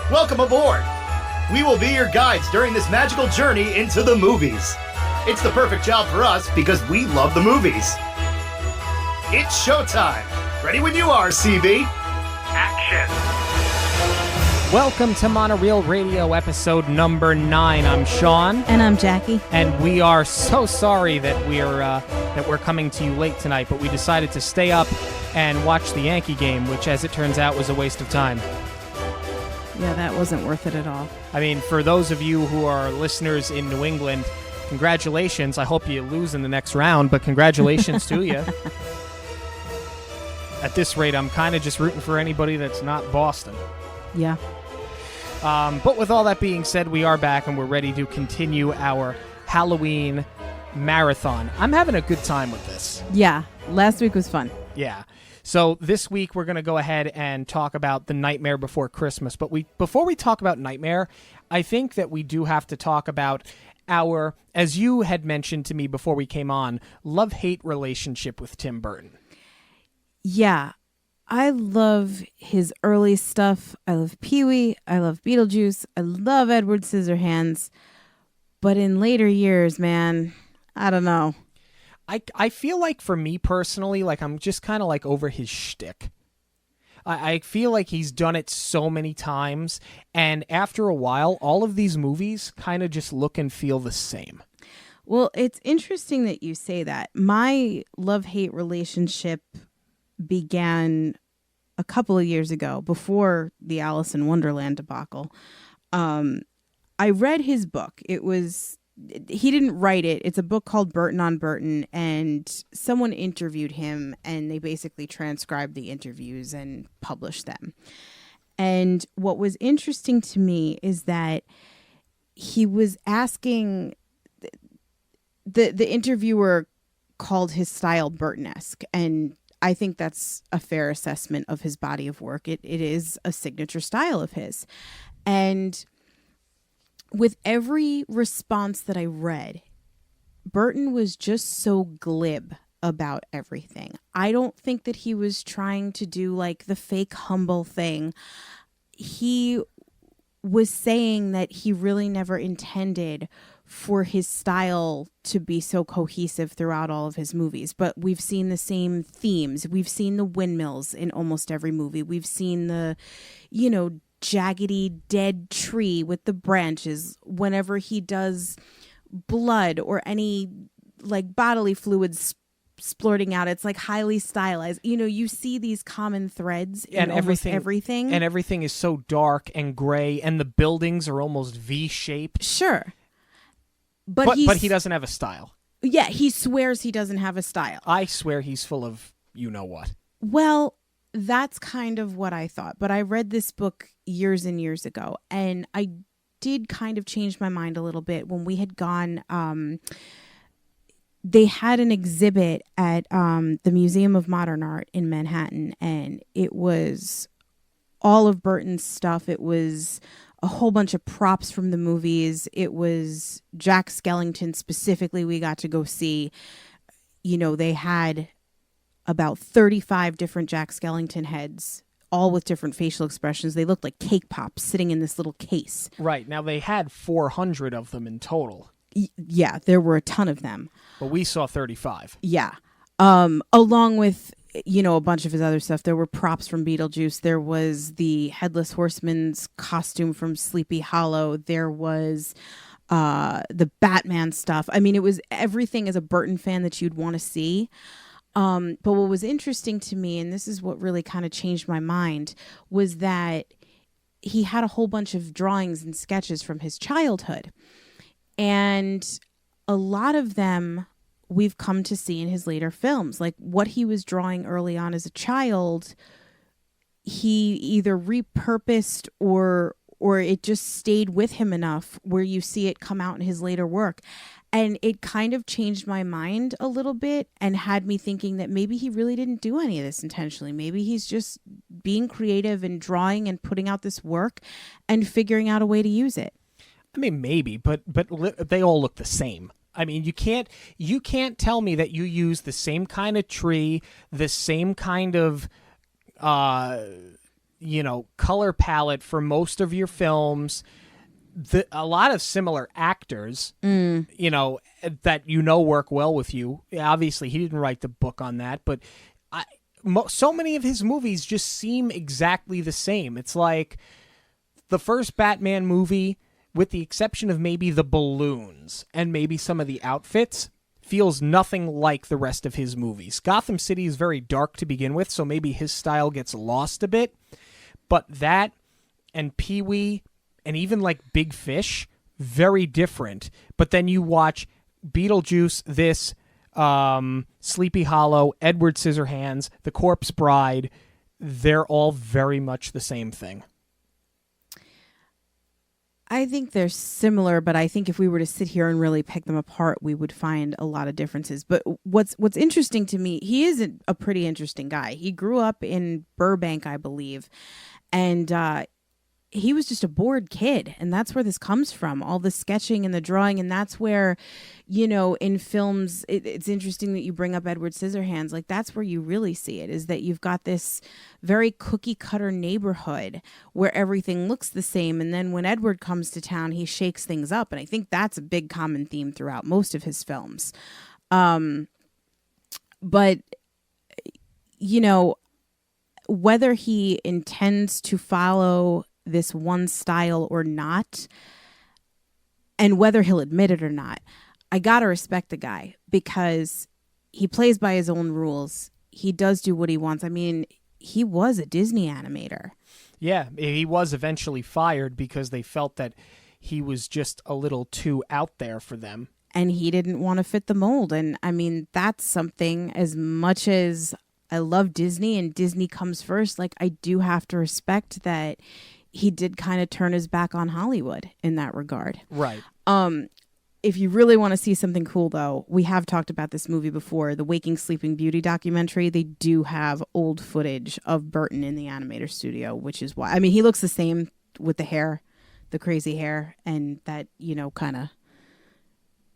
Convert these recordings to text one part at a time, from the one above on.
Welcome aboard! We will be your guides during this magical journey into the movies. It's the perfect job for us because we love the movies. It's showtime! Ready when you are, CB! Action! Welcome to Monoreel Radio, episode number 9. I'm Sean. And I'm Jackie. And we are so sorry that we're coming to you late tonight, but we decided to stay up and watch the Yankee game, which, as it turns out, was a waste of time. Yeah, that wasn't worth it at all. I mean, for those of you who are listeners in New England, congratulations. I hope you lose in the next round, but congratulations to you. At this rate, I'm kind of just rooting for anybody that's not Boston. Yeah. But with all that being said, we are back and we're ready to continue our Halloween marathon. I'm having a good time with this. Yeah. Last week was fun. Yeah. So this week we're going to go ahead and talk about The Nightmare Before Christmas. But before we talk about Nightmare, I think that we do have to talk about our, as you had mentioned to me before we came on, love-hate relationship with Tim Burton. Yeah. I love his early stuff. I love Pee-wee. I love Beetlejuice. I love Edward Scissorhands. But in later years, man, I don't know. I feel like for me personally, like I'm just kind of like over his shtick. I feel like he's done it so many times. And after a while, all of these movies kind of just look and feel the same. Well, it's interesting that you say that. My love-hate relationship began a couple of years ago, before the Alice in Wonderland debacle. I read his book. He didn't write it. It's a book called Burton on Burton, and someone interviewed him, and they basically transcribed the interviews and published them. And what was interesting to me is that he was asking, the interviewer called his style Burton-esque, and I think that's a fair assessment of his body of work. It is a signature style of his. And with every response that I read, Burton was just so glib about everything. I don't think that he was trying to do like the fake humble thing. He was saying that he really never intended for his style to be so cohesive throughout all of his movies. But we've seen the same themes. We've seen the windmills in almost every movie. We've seen the, jaggedy dead tree with the branches. Whenever he does blood or any like bodily fluids splurting out, it's like highly stylized. You see these common threads in almost everything. And everything is so dark and gray, and the buildings are almost V-shaped. Sure. But he doesn't have a style. Yeah, he swears he doesn't have a style. I swear he's full of you-know-what. Well, that's kind of what I thought. But I read this book years and years ago, and I did kind of change my mind a little bit. When we had gone, they had an exhibit at the Museum of Modern Art in Manhattan, and it was all of Burton's stuff. It was a whole bunch of props from the movies. It was Jack Skellington specifically we got to go see. They had about 35 different Jack Skellington heads, all with different facial expressions. They looked like cake pops sitting in this little case. Right. Now, they had 400 of them in total. Yeah, there were a ton of them. But we saw 35. Yeah. Along with a bunch of his other stuff. There were props from Beetlejuice. There was the Headless Horseman's costume from Sleepy Hollow. There was the Batman stuff. I mean, it was everything as a Burton fan that you'd want to see. But what was interesting to me, and this is what really kind of changed my mind, was that he had a whole bunch of drawings and sketches from his childhood. And a lot of them we've come to see in his later films. Like what he was drawing early on as a child, he either repurposed or it just stayed with him enough where you see it come out in his later work. And it kind of changed my mind a little bit and had me thinking that maybe he really didn't do any of this intentionally. Maybe he's just being creative and drawing and putting out this work and figuring out a way to use it. I mean, maybe, but they all look the same. I mean, you can't tell me that you use the same kind of tree, the same kind of color palette for most of your films. A lot of similar actors, that work well with you. Obviously, he didn't write the book on that, but so many of his movies just seem exactly the same. It's like the first Batman movie, with the exception of maybe the balloons and maybe some of the outfits, feels nothing like the rest of his movies. Gotham City is very dark to begin with, so maybe his style gets lost a bit. But that and Pee-wee and even like Big Fish, very different. But then you watch Beetlejuice, this, Sleepy Hollow, Edward Scissorhands, The Corpse Bride. They're all very much the same thing. I think they're similar, but I think if we were to sit here and really pick them apart, we would find a lot of differences. But what's interesting to me, he is a pretty interesting guy. He grew up in Burbank, I believe, and he was just a bored kid, and that's where this comes from, all the sketching and the drawing. And that's where, in films, it's interesting that you bring up Edward Scissorhands. Like, that's where you really see it, is that you've got this very cookie cutter neighborhood where everything looks the same. And then when Edward comes to town, he shakes things up. And I think that's a big common theme throughout most of his films. But, whether he intends to follow this one style or not, and whether he'll admit it or not, I gotta respect the guy, because he plays by his own rules. He does do what he wants. I mean, he was a Disney animator. Yeah, he was eventually fired because they felt that he was just a little too out there for them. And he didn't want to fit the mold. And I mean, that's something, as much as I love Disney and Disney comes first, like, I do have to respect that he did kind of turn his back on Hollywood in that regard. Right. If you really want to see something cool, though, we have talked about this movie before, the Waking Sleeping Beauty documentary. They do have old footage of Burton in the animator studio, which is why, I mean, he looks the same with the hair, the crazy hair, and that, kind of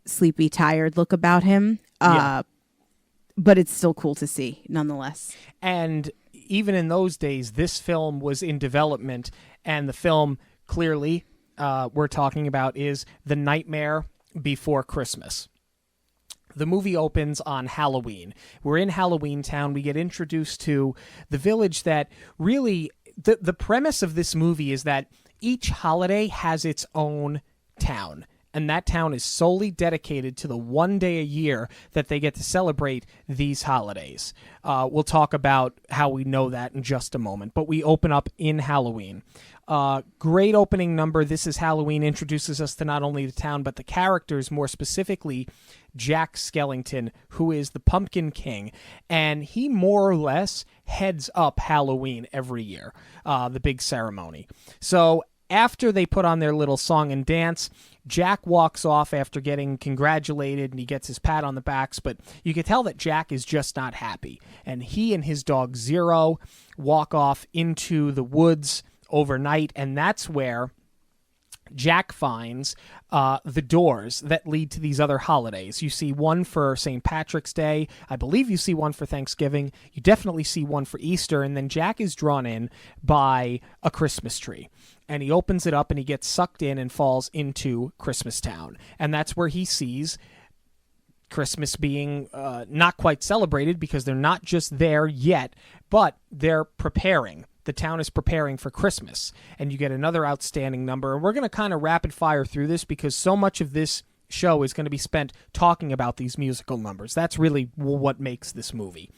sleepy, tired look about him. Yeah. But it's still cool to see, nonetheless. And even in those days, this film was in development, and the film, clearly, we're talking about is The Nightmare Before Christmas. The movie opens on Halloween. We're in Halloween Town. We get introduced to the village that really, the premise of this movie is that each holiday has its own town. And that town is solely dedicated to the one day a year that they get to celebrate these holidays. We'll talk about how we know that in just a moment. But we open up in Halloween. Great opening number. This is Halloween. Introduces us to not only the town, but the characters, more specifically Jack Skellington, who is the Pumpkin King. And he more or less heads up Halloween every year, the big ceremony. So after they put on their little song and dance, Jack walks off after getting congratulated, and he gets his pat on the backs, but you can tell that Jack is just not happy. And he and his dog Zero walk off into the woods overnight, and that's where Jack finds the doors that lead to these other holidays. You see one for St. Patrick's Day. I believe you see one for Thanksgiving. You definitely see one for Easter. And then Jack is drawn in by a Christmas tree. And he opens it up and he gets sucked in and falls into Christmas Town. And that's where he sees Christmas being not quite celebrated, because they're not just there yet, but they're preparing. The town is preparing for Christmas, and you get another outstanding number. And we're going to kind of rapid fire through this, because so much of this show is going to be spent talking about these musical numbers. That's really what makes this movie.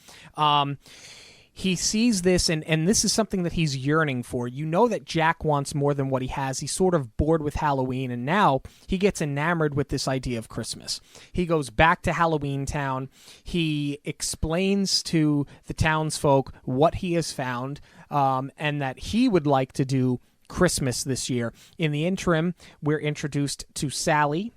He sees this, and this is something that he's yearning for. You know that Jack wants more than what he has. He's sort of bored with Halloween, and now he gets enamored with this idea of Christmas. He goes back to Halloween Town. He explains to the townsfolk what he has found, and that he would like to do Christmas this year. In the interim, we're introduced to Sally,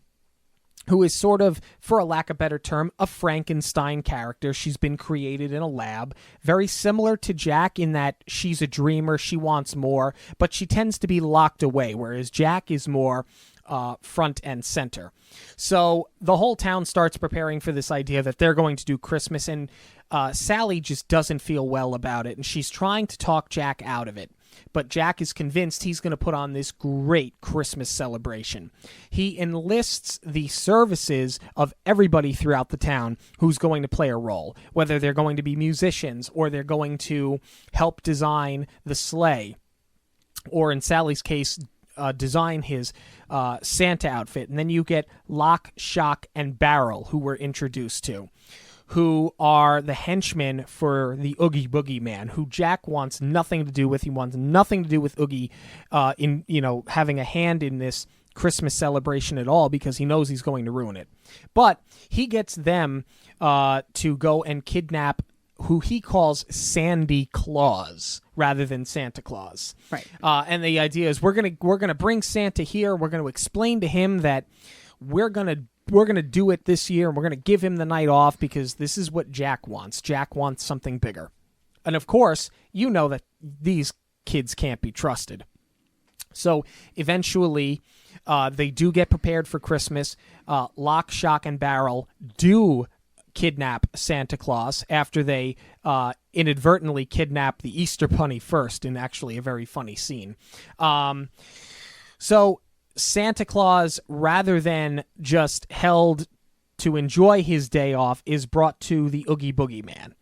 who is sort of, for a lack of a better term, a Frankenstein character. She's been created in a lab, very similar to Jack in that she's a dreamer, she wants more, but she tends to be locked away, whereas Jack is more front and center. So the whole town starts preparing for this idea that they're going to do Christmas, and Sally just doesn't feel well about it, and she's trying to talk Jack out of it. But Jack is convinced he's going to put on this great Christmas celebration. He enlists the services of everybody throughout the town who's going to play a role, whether they're going to be musicians or they're going to help design the sleigh, or in Sally's case, design his Santa outfit. And then you get Lock, Shock, and Barrel, who we're introduced to, who are the henchmen for the Oogie Boogie Man, who Jack wants nothing to do with. He wants nothing to do with Oogie having a hand in this Christmas celebration at all, because he knows he's going to ruin it. But he gets them to go and kidnap who he calls Sandy Claus rather than Santa Claus. Right. And the idea is we're gonna bring Santa here. We're gonna explain to him that we're gonna do it this year, and we're gonna give him the night off because this is what Jack wants. Jack wants something bigger. And of course, you know that these kids can't be trusted. So eventually, they do get prepared for Christmas. Lock, Shock, and Barrel do kidnap Santa Claus after they inadvertently kidnap the Easter Bunny first, in actually a very funny scene. So Santa Claus, rather than just held to enjoy his day off, is brought to the Oogie Boogie Man.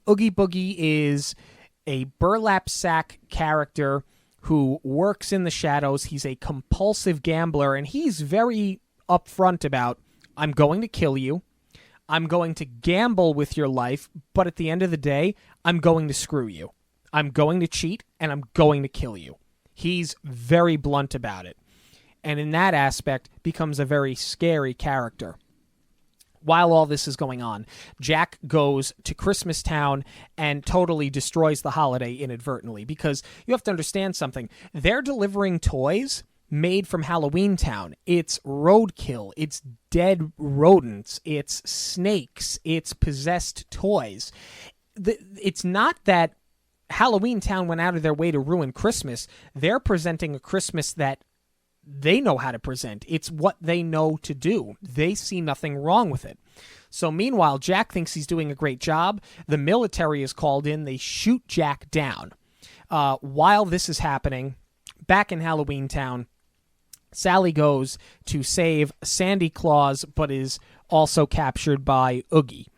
Oogie Boogie is a burlap sack character who works in the shadows. He's a compulsive gambler, and he's very upfront about, I'm going to kill you. I'm going to gamble with your life, but at the end of the day, I'm going to screw you. I'm going to cheat, and I'm going to kill you. He's very blunt about it, and in that aspect becomes a very scary character. While all this is going on, Jack goes to Christmas Town and totally destroys the holiday inadvertently, because you have to understand something. They're delivering toys made from Halloween Town. It's roadkill, it's dead rodents, it's snakes, it's possessed toys. It's not that Halloween Town went out of their way to ruin Christmas. They're presenting a Christmas that they know how to present. It's what they know to do. They see nothing wrong with it. So meanwhile, Jack thinks he's doing a great job. The military is called in. They shoot Jack down. While this is happening, back in Halloween Town, Sally goes to save Sandy Claus, but is also captured by Oogie.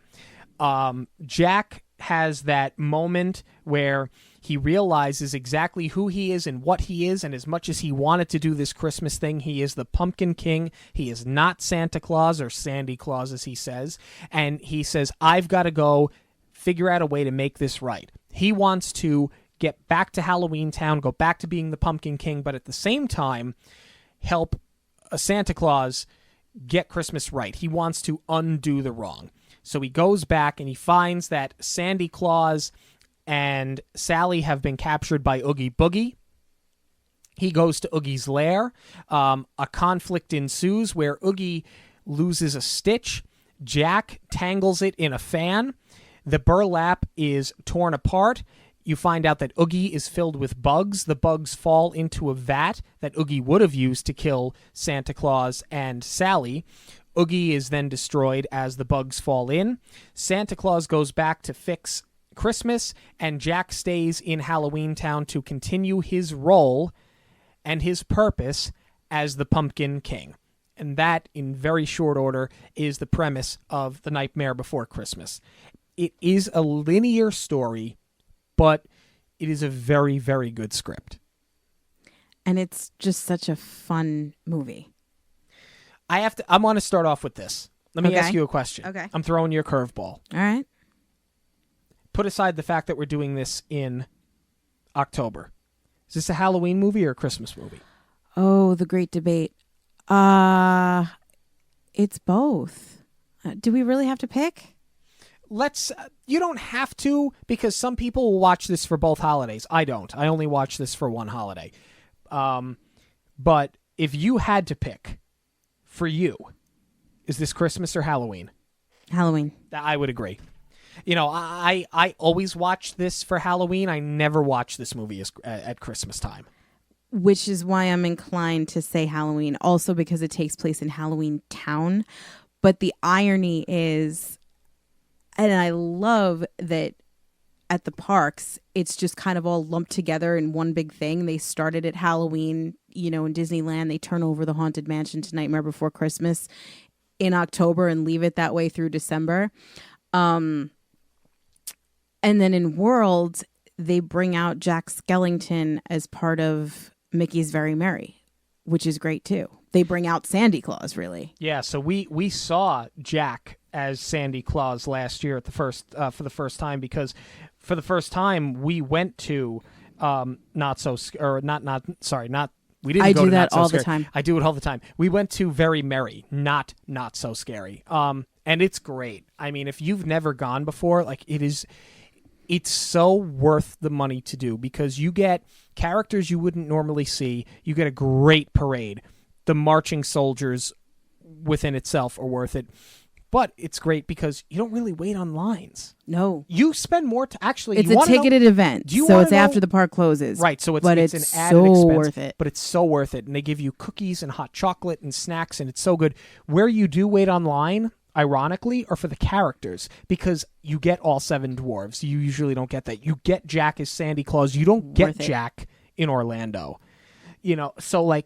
Jack has that moment where he realizes exactly who he is and what he is, and as much as he wanted to do this Christmas thing, he is the Pumpkin King. He is not Santa Claus, or Sandy Claus, as he says, and he says, I've got to go figure out a way to make this right. He wants to get back to Halloween Town, go back to being the Pumpkin King, but at the same time, help Santa Claus get Christmas right. He wants to undo the wrong. So he goes back and he finds that Sandy Claus and Sally have been captured by Oogie Boogie. He goes to Oogie's lair. A conflict ensues where Oogie loses a stitch. Jack tangles it in a fan. The burlap is torn apart. You find out that Oogie is filled with bugs. The bugs fall into a vat that Oogie would have used to kill Santa Claus and Sally. Oogie is then destroyed as the bugs fall in. Santa Claus goes back to fix Christmas, and Jack stays in Halloween Town to continue his role and his purpose as the Pumpkin King. And that, in very short order, is the premise of The Nightmare Before Christmas. It is a linear story, but it is a very, very good script. And it's just such a fun movie. I want to start off with this. Let me ask you a question. Okay. I'm throwing you a curveball. All right. Put aside the fact that we're doing this in October. Is this a Halloween movie or a Christmas movie? Oh, the great debate. It's both. Do we really have to pick? You don't have to, because some people will watch this for both holidays. I don't. I only watch this for one holiday. But if you had to pick, for you, is this Christmas or Halloween? Halloween. I would agree. You know, I always watch this for Halloween. I never watch this movie at Christmas time. Which is why I'm inclined to say Halloween, also because it takes place in Halloween Town. But the irony is, and I love that at the parks, it's just kind of all lumped together in one big thing. They started at Halloween, in Disneyland. They turn over the Haunted Mansion to Nightmare Before Christmas in October and leave it that way through December. And then in World, they bring out Jack Skellington as part of Mickey's Very Merry, which is great too. They bring out Sandy Claus, really. Yeah, so we saw Jack as Sandy Claus last year at the first for the first time, because for the first time we went to we didn't I go do to that Not So all Scary. the time. I do it all the time. We went to Very Merry, not So Scary. And it's great. I mean, if you've never gone before, like it's so worth the money to do, because you get characters you wouldn't normally see. You get a great parade. The marching soldiers within itself are worth it. But it's great because you don't really wait on lines. No. You spend more actually. It's you a ticketed event, so it's after the park closes. Right, so it's it's an added so expense. worth it. But it's so worth it. And they give you cookies and hot chocolate and snacks, and it's so good. Where you do wait online, ironically, are for the characters, because you get all 7 dwarves. You usually don't get that. You get Jack as Sandy Claus. You don't get Jack in Orlando. So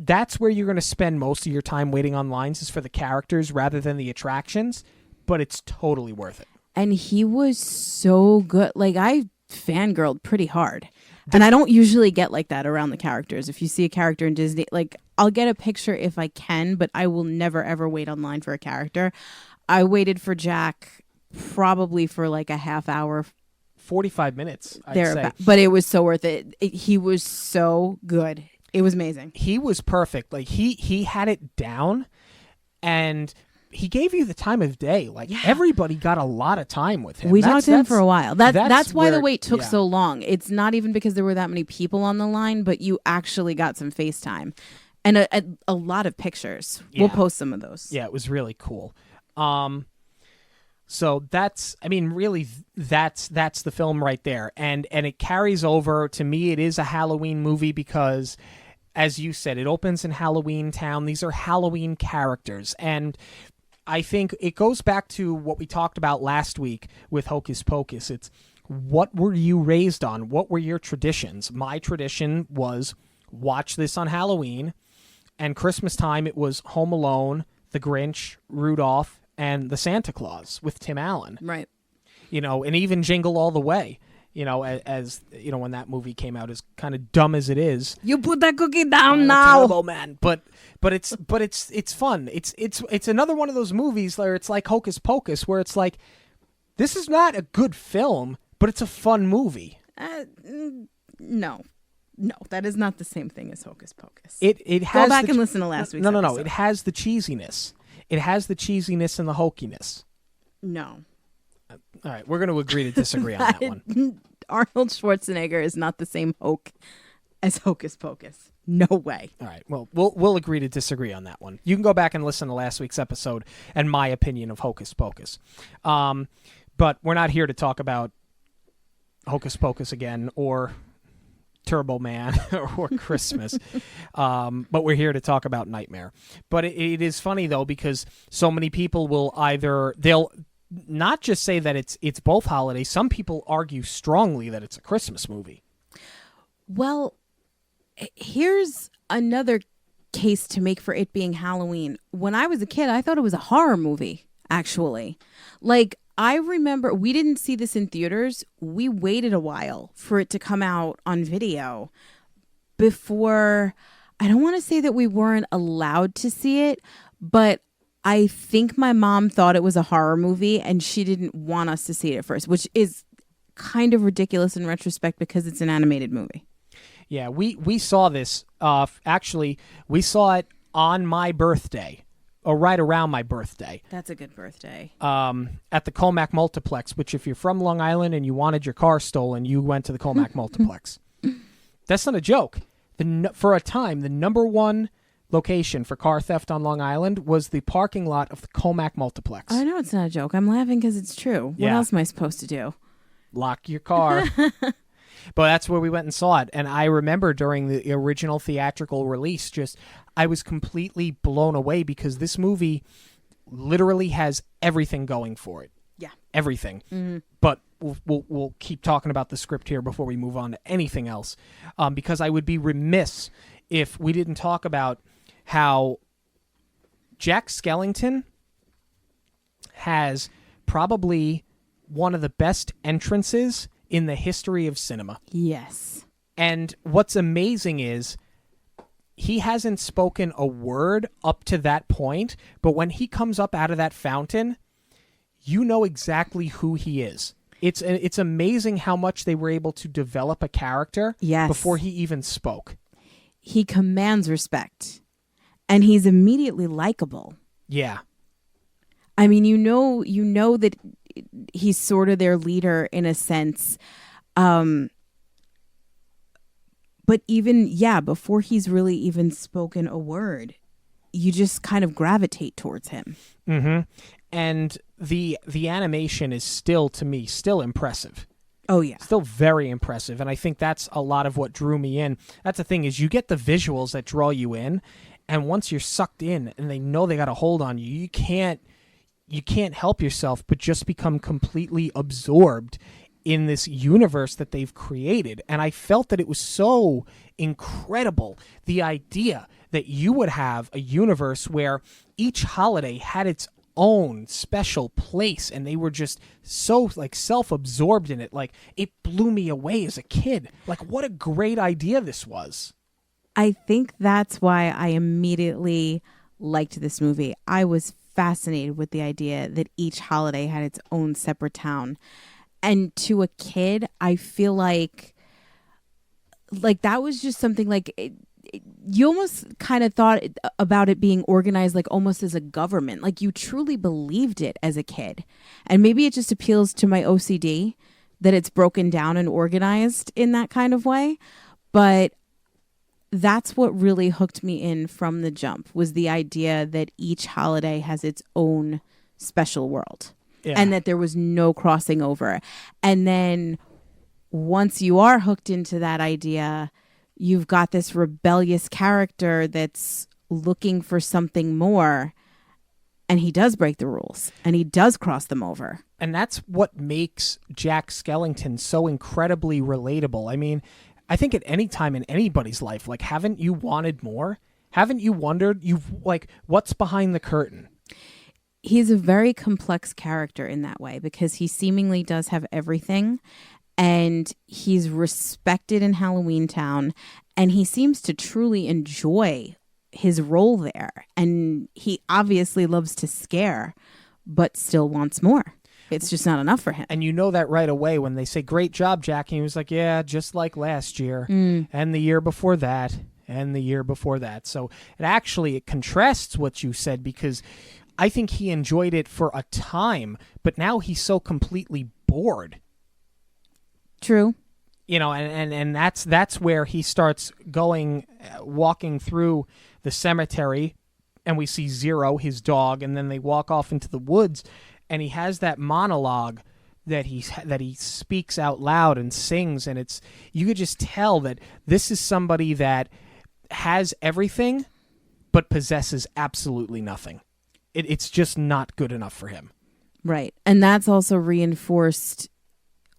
that's where you're going to spend most of your time waiting on lines, is for the characters rather than the attractions, but it's totally worth it. And he was so good. Like, I fangirled pretty hard. And I don't usually get like that around the characters. If you see a character in Disney, like, I'll get a picture if I can, but I will never, ever wait online for a character. I waited for Jack probably for like a half hour. 45 minutes, I'd say. But it was so worth it. He was so good. It was amazing. He was perfect. Like, he had it down, and he gave you the time of day. Like, everybody got a lot of time with him. We talked to him for a while. That's why the wait took yeah. so long. It's not even because there were that many people on the line, but you actually got some FaceTime and a lot of pictures. Yeah. We'll post some of those. Yeah, it was really cool. So that's the film right there. And it carries over. To me, it is a Halloween movie because, as you said, it opens in Halloween Town. These are Halloween characters. And I think it goes back to what we talked about last week with Hocus Pocus. It's, what were you raised on? What were your traditions? My tradition was watch this on Halloween, and Christmas time it was Home Alone, The Grinch, Rudolph, and the Santa Claus with Tim Allen. Right. And even Jingle All the Way, as when that movie came out, as kind of dumb as it is. You put that cookie down now. Terrible, man. But it's fun. It's another one of those movies where it's like Hocus Pocus, where it's like, this is not a good film, but it's a fun movie. No, that is not the same thing as Hocus Pocus. It has go back and listen to last week's episode. No. It has the cheesiness. It has the cheesiness and the hokiness. No. All right, we're going to agree to disagree on that one. Arnold Schwarzenegger is not the same hoke as Hocus Pocus. No way. All right, well, we'll agree to disagree on that one. You can go back and listen to last week's episode and my opinion of Hocus Pocus. But we're not here to talk about Hocus Pocus again, or Turbo Man, or Christmas, but we're here to talk about Nightmare. But it is funny though, because so many people they'll not just say that it's both holidays. Some people argue strongly that it's a Christmas movie. Well, here's another case to make for it being Halloween. When I was a kid, I thought it was a horror movie, actually. Like, I remember we didn't see this in theaters. We waited a while for it to come out on video before. I don't want to say that we weren't allowed to see it, but I think my mom thought it was a horror movie and she didn't want us to see it at first, which is kind of ridiculous in retrospect because it's an animated movie. Yeah, we saw this. Actually, we saw it on my birthday. Or right around my birthday. That's a good birthday. At the Comac Multiplex, which if you're from Long Island and you wanted your car stolen, you went to the Comac Multiplex. That's not a joke. For a time, the number one location for car theft on Long Island was the parking lot of the Comac Multiplex. I know it's not a joke. I'm laughing because it's true. Yeah. What else am I supposed to do? Lock your car. But that's where we went and saw it. And I remember during the original theatrical release, I was completely blown away because this movie literally has everything going for it. Yeah. Everything. Mm-hmm. But we'll keep talking about the script here before we move on to anything else, because I would be remiss if we didn't talk about how Jack Skellington has probably one of the best entrances in the history of cinema. Yes. And what's amazing is he hasn't spoken a word up to that point, but when he comes up out of that fountain, you know exactly who he is. It's amazing how much they were able to develop a character before he even spoke. He commands respect, and he's immediately likable. Yeah. I mean, you know that he's sort of their leader in a sense. But even, before he's really even spoken a word, you just kind of gravitate towards him. Mm-hmm. And the animation is still impressive. Oh, yeah. Still very impressive. And I think that's a lot of what drew me in. That's the thing, is you get the visuals that draw you in. And once you're sucked in and they know they got a hold on you, you can't help yourself but just become completely absorbed in this universe that they've created. And I felt that it was so incredible, the idea that you would have a universe where each holiday had its own special place, and they were just so like self-absorbed in it. Like, it blew me away as a kid. Like, what a great idea this was. I think that's why I immediately liked this movie. I was fascinated with the idea that each holiday had its own separate town. And to a kid, I feel like that was just something like you almost kind of thought about it being organized like almost as a government. Like, you truly believed it as a kid. And maybe it just appeals to my OCD that it's broken down and organized in that kind of way. But that's what really hooked me in from the jump, was the idea that each holiday has its own special world. Yeah. And that there was no crossing over. And then once you are hooked into that idea, you've got this rebellious character that's looking for something more. And he does break the rules, and he does cross them over. And that's what makes Jack Skellington so incredibly relatable. I mean, I think at any time in anybody's life, like, haven't you wanted more? Haven't you wondered, what's behind the curtain? He's a very complex character in that way, because he seemingly does have everything, and he's respected in Halloween Town, and he seems to truly enjoy his role there. And he obviously loves to scare, but still wants more. It's just not enough for him. And you know that right away when they say, "Great job, Jack." And he was like, "Yeah, just like last year and the year before that and the year before that." So it contrasts what you said, because I think he enjoyed it for a time, but now he's so completely bored. True. And that's where he starts walking through the cemetery, and we see Zero, his dog, and then they walk off into the woods, and he has that monologue that he speaks out loud and sings, and you could just tell that this is somebody that has everything but possesses absolutely nothing. It's just not good enough for him. Right. And that's also reinforced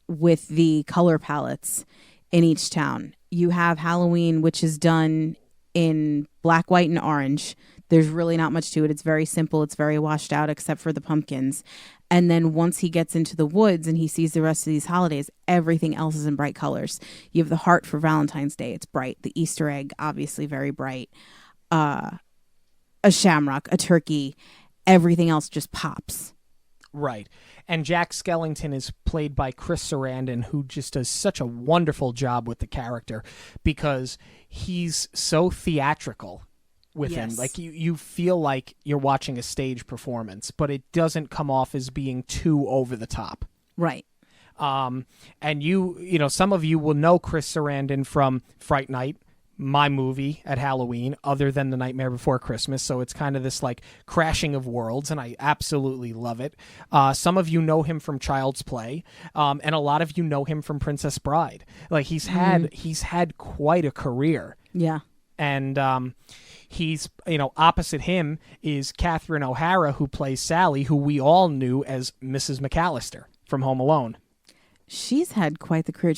with the color palettes in each town. You have Halloween, which is done in black, white, and orange. There's really not much to it. It's very simple. It's very washed out, except for the pumpkins. And then once he gets into the woods and he sees the rest of these holidays, everything else is in bright colors. You have the heart for Valentine's Day. It's bright. The Easter egg, obviously very bright. A shamrock, a turkey. Everything else just pops. Right. And Jack Skellington is played by Chris Sarandon, who just does such a wonderful job with the character, because he's so theatrical with him. Like, you feel like you're watching a stage performance, but it doesn't come off as being too over the top. Right. And some of you will know Chris Sarandon from Fright Night, my movie at Halloween, other than The Nightmare Before Christmas. So it's kind of this like crashing of worlds, and I absolutely love it. Some of you know him from Child's Play, and a lot of you know him from Princess Bride. Like, he's had quite a career. Yeah. And he's, opposite him is Catherine O'Hara, who plays Sally, who we all knew as Mrs. McAllister from Home Alone. She's had quite the career.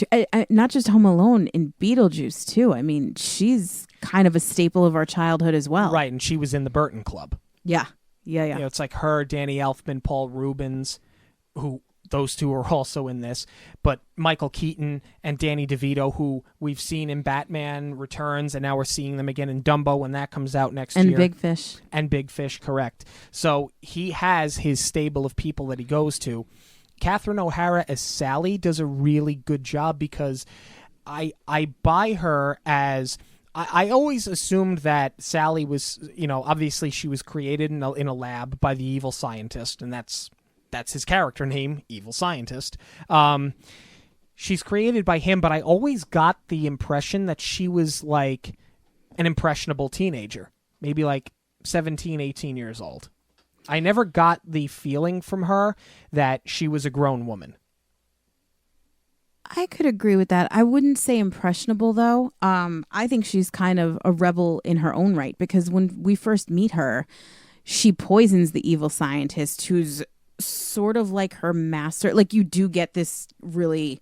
Not just Home Alone, in Beetlejuice, too. I mean, she's kind of a staple of our childhood as well. Right, and she was in the Burton Club. Yeah. Yeah. You know, it's like her, Danny Elfman, Paul Rubens, who those two are also in this, but Michael Keaton and Danny DeVito, who we've seen in Batman Returns, and now we're seeing them again in Dumbo when that comes out next year. And Big Fish. And Big Fish, correct. So he has his stable of people that he goes to. Catherine O'Hara as Sally does a really good job because I buy her as... I always assumed that Sally was, you know, obviously she was created in a lab by the evil scientist, and that's his character name, evil scientist. She's created by him, but I always got the impression that she was like an impressionable teenager, maybe like 17, 18 years old. I never got the feeling from her that she was a grown woman. I could agree with that. I wouldn't say impressionable, though. I think she's kind of a rebel in her own right, because when we first meet her, she poisons the evil scientist, who's sort of like her master. Like, you do get this really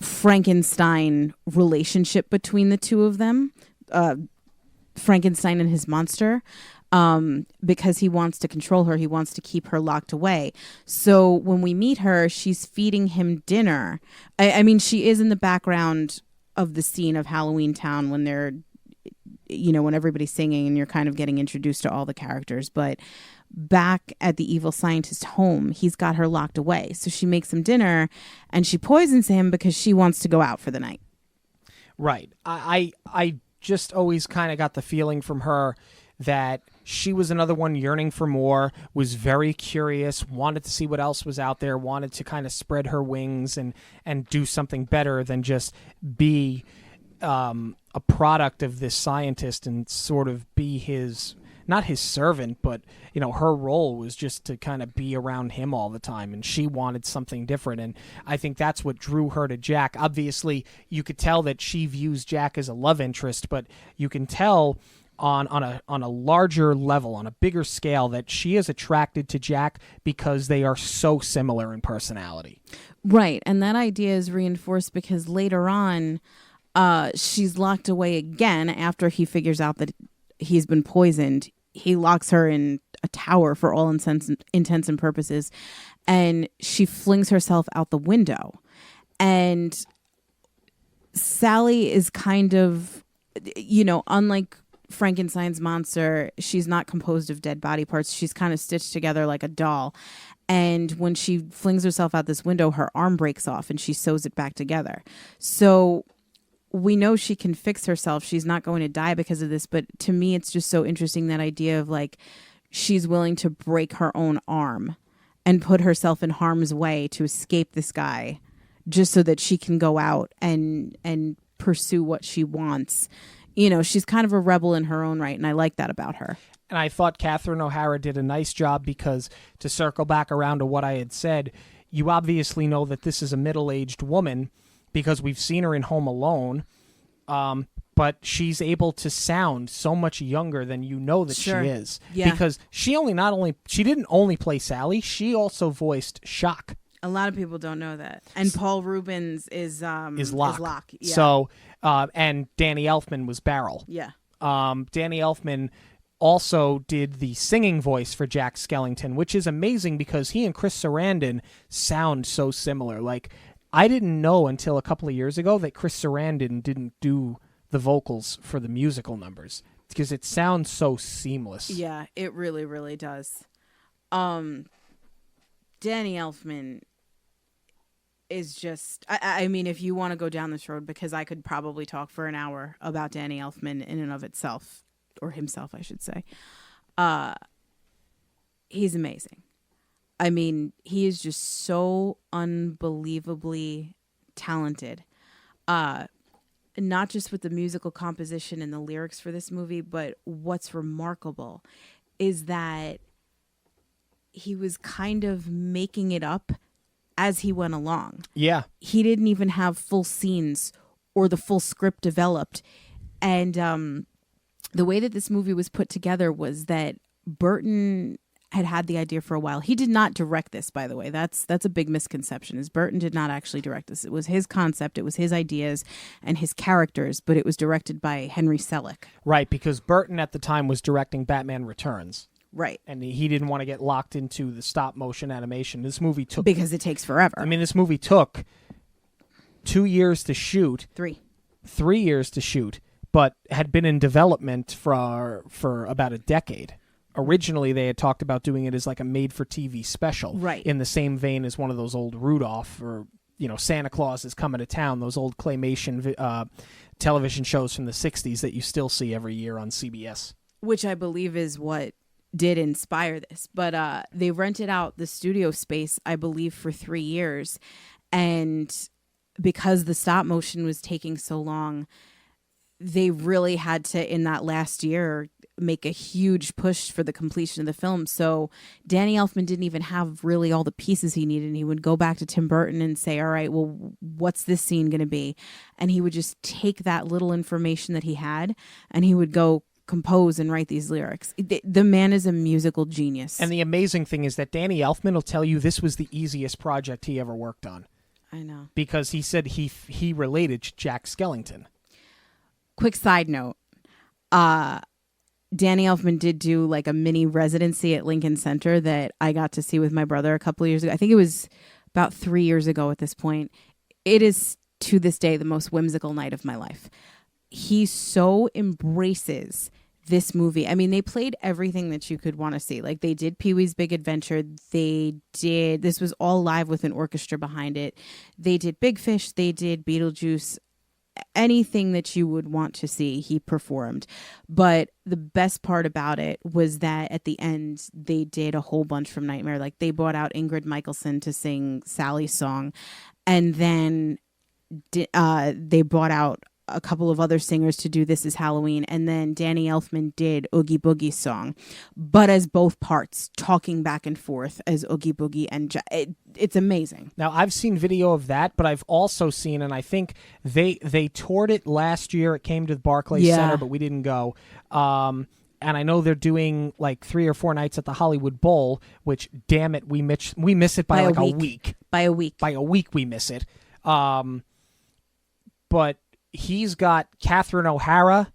Frankenstein relationship between the two of them, Frankenstein and his monster. Because he wants to control her. He wants to keep her locked away. So when we meet her, she's feeding him dinner. I mean, she is in the background of the scene of Halloween Town when they're, you know, when everybody's singing and you're kind of getting introduced to all the characters. But back at the evil scientist's home, he's got her locked away. So she makes him dinner and she poisons him because she wants to go out for the night. Right. I just always kind of got the feeling from her that she was another one yearning for more, was very curious, wanted to see what else was out there, wanted to kind of spread her wings and do something better than just be a product of this scientist and sort of be his, not his servant, but, you know, her role was just to kind of be around him all the time, and she wanted something different. And I think that's what drew her to Jack. Obviously, you could tell that she views Jack as a love interest, but you can tell on a larger level, on a bigger scale, that she is attracted to Jack because they are so similar in personality. Right, and that idea is reinforced because later on, she's locked away again after he figures out that he's been poisoned. He locks her in a tower for all intents and purposes, and she flings herself out the window. And Sally is kind of, you know, unlike Frankenstein's monster, she's not composed of dead body parts. She's kind of stitched together like a doll. And when she flings herself out this window, her arm breaks off and she sews it back together. So we know she can fix herself. She's not going to die because of this. But to me, it's just so interesting, that idea of like she's willing to break her own arm and put herself in harm's way to escape this guy just so that she can go out and pursue what she wants. You know, she's kind of a rebel in her own right, and I like that about her. And I thought Catherine O'Hara did a nice job because, to circle back around to what I had said, you obviously know that this is a middle-aged woman because we've seen her in Home Alone, but she's able to sound so much younger than you know that Sure. she is. Yeah. Because she didn't only play Sally, she also voiced Shock. A lot of people don't know that. And Paul Rubens is Locke. Yeah. So, and Danny Elfman was Beryl. Yeah. Danny Elfman also did the singing voice for Jack Skellington, which is amazing because he and Chris Sarandon sound so similar. Like, I didn't know until a couple of years ago that Chris Sarandon didn't do the vocals for the musical numbers because it sounds so seamless. Yeah, it really, really does. Danny Elfman is just, I mean, if you want to go down this road, because I could probably talk for an hour about Danny Elfman in and of itself, or himself, I should say. He's amazing. I mean, he is just so unbelievably talented. Not just with the musical composition and the lyrics for this movie, but what's remarkable is that he was kind of making it up as he went along. Yeah. He didn't even have full scenes or the full script developed. And the way that this movie was put together was that Burton had the idea for a while. He did not direct this, by the way. That's a big misconception. Is Burton did not actually direct this. It was his concept, it was his ideas and his characters, but it was directed by Henry Selick. Right, because Burton at the time was directing Batman Returns. Right. And he didn't want to get locked into the stop motion animation. This movie took... Because it takes forever. I mean, this movie took 2 years to shoot. 3 years to shoot, but had been in development for about a decade. Originally, they had talked about doing it as like a made-for-TV special. Right. In the same vein as one of those old Rudolph or, Santa Claus is Coming to Town, those old claymation television shows from the 60s that you still see every year on CBS. Which I believe is what did inspire this. But they rented out the studio space, I believe, for 3 years. And because the stop motion was taking so long, they really had to, in that last year, make a huge push for the completion of the film. So Danny Elfman didn't even have really all the pieces he needed. And he would go back to Tim Burton and say, all right, well, what's this scene going to be? And he would just take that little information that he had and he would go compose and write these lyrics. The man is a musical genius. And the amazing thing is that Danny Elfman will tell you this was the easiest project he ever worked on. I know. Because he said he related to Jack Skellington. Quick side note. Danny Elfman did do like a mini residency at Lincoln Center that I got to see with my brother a couple of years ago. I think it was about 3 years ago at this point. It is to this day the most whimsical night of my life. He so embraces this movie. I mean, they played everything that you could want to see. Like they did Pee-wee's Big Adventure. This was all live with an orchestra behind it. They did Big Fish. They did Beetlejuice. Anything that you would want to see, he performed. But the best part about it was that at the end, they did a whole bunch from Nightmare. Like they brought out Ingrid Michaelson to sing Sally's song. And then they brought out a couple of other singers to do This Is Halloween. And then Danny Elfman did Oogie Boogie's song, but as both parts, talking back and forth as Oogie Boogie and it's amazing. Now, I've seen video of that, but I've also seen, and I think they toured it last year. It came to the Barclays Center, but we didn't go. And I know they're doing like 3 or 4 nights at the Hollywood Bowl, which, damn it, we miss it by like a week. By a week. By a week we miss it. But he's got Catherine O'Hara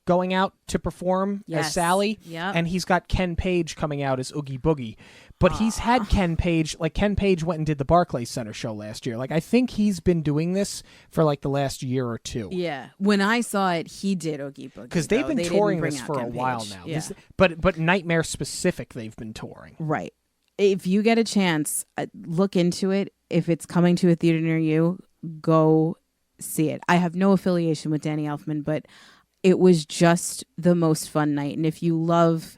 going out to perform as Sally, and he's got Ken Page coming out as Oogie Boogie. But he's had Ken Page, like Ken Page went and did the Barclays Center show last year. Like I think he's been doing this for like the last year or two. Yeah, when I saw it, he did Oogie Boogie because they've been touring this for a while now. Yeah. But Nightmare specific, they've been touring. Right. If you get a chance, look into it. If it's coming to a theater near you, go see it. I have no affiliation with Danny Elfman, but it was just the most fun night. And if you love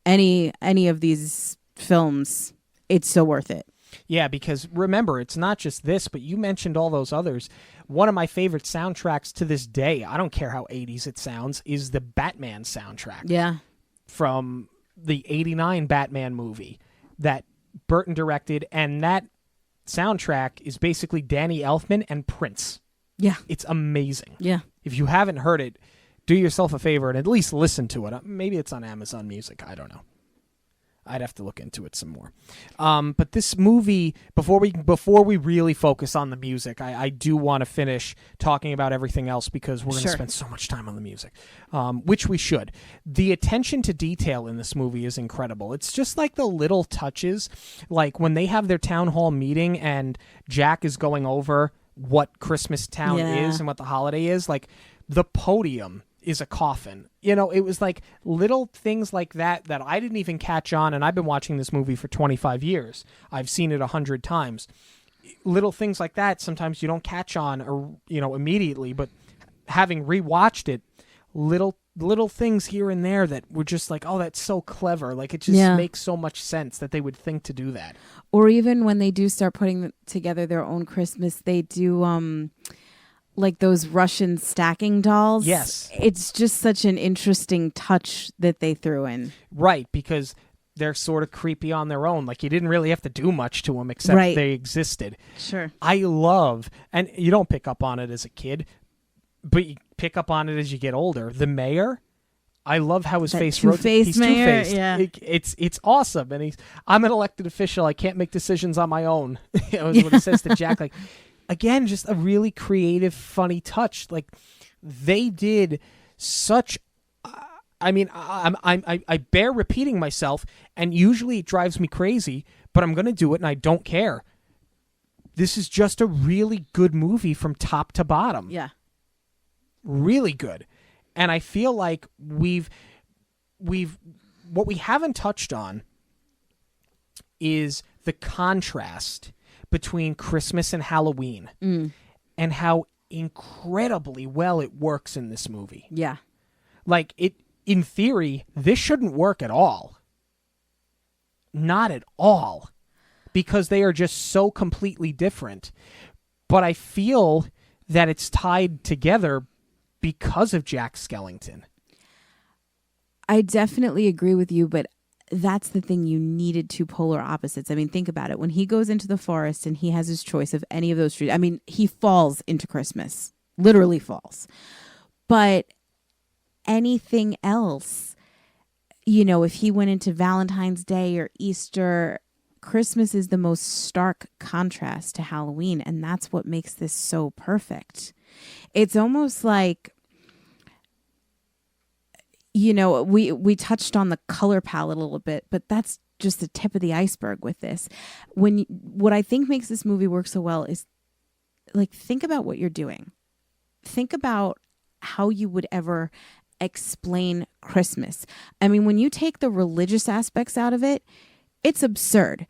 any of these films, it's so worth it. Yeah, because remember, it's not just this, but you mentioned all those others. One of my favorite soundtracks to this day, I don't care how 80s it sounds, is the Batman soundtrack. Yeah. From the 89 Batman movie that Burton directed, and that soundtrack is basically Danny Elfman and Prince. Yeah. It's amazing. Yeah. If you haven't heard it, do yourself a favor and at least listen to it. Maybe it's on Amazon Music. I don't know. I'd have to look into it some more. But this movie, before we really focus on the music, I do want to finish talking about everything else because we're going to spend so much time on the music, which we should. The attention to detail in this movie is incredible. It's just like the little touches, like when they have their town hall meeting and Jack is going over what Christmas Town is and what the holiday is. Like the podium is a coffin. You know, it was like little things like that I didn't even catch on, and I've been watching this movie for 25 years. I've seen it 100 times. Little things like that sometimes you don't catch on or immediately, but having rewatched it, little things here and there that were just like, oh, that's so clever. Like it just makes so much sense that they would think to do that. Or even when they do start putting together their own Christmas, they do like those Russian stacking dolls. Yes. It's just such an interesting touch that they threw in. Right, because they're sort of creepy on their own. Like you didn't really have to do much to them except they existed. Sure. I love, and you don't pick up on it as a kid, but you pick up on it as you get older. The mayor, I love how his That face two-faced He's mayor, two-faced. yeah. It's awesome. And I'm an elected official. I can't make decisions on my own. Is what he says to Jack. Like, again, just a really creative, funny touch. Like, they did such. I mean, I bear repeating myself, and usually it drives me crazy, but I'm going to do it, and I don't care. This is just a really good movie from top to bottom. Yeah. Really good. And I feel like we've what we haven't touched on is the contrast between Christmas and Halloween and how incredibly well it works in this movie. Yeah. Like, in theory, this shouldn't work at all. Not at all. Because they are just so completely different. But I feel that it's tied together because of Jack Skellington. I definitely agree with you, but that's the thing. You needed two polar opposites. I mean, think about it. When he goes into the forest and he has his choice of any of those trees, I mean, he falls into Christmas. Literally falls. But anything else, if he went into Valentine's Day or Easter, Christmas is the most stark contrast to Halloween, and that's what makes this so perfect. It's almost like, we touched on the color palette a little bit, but that's just the tip of the iceberg with this. What I think makes this movie work so well is, like, think about what you're doing. Think about how you would ever explain Christmas. I mean, when you take the religious aspects out of it, it's absurd.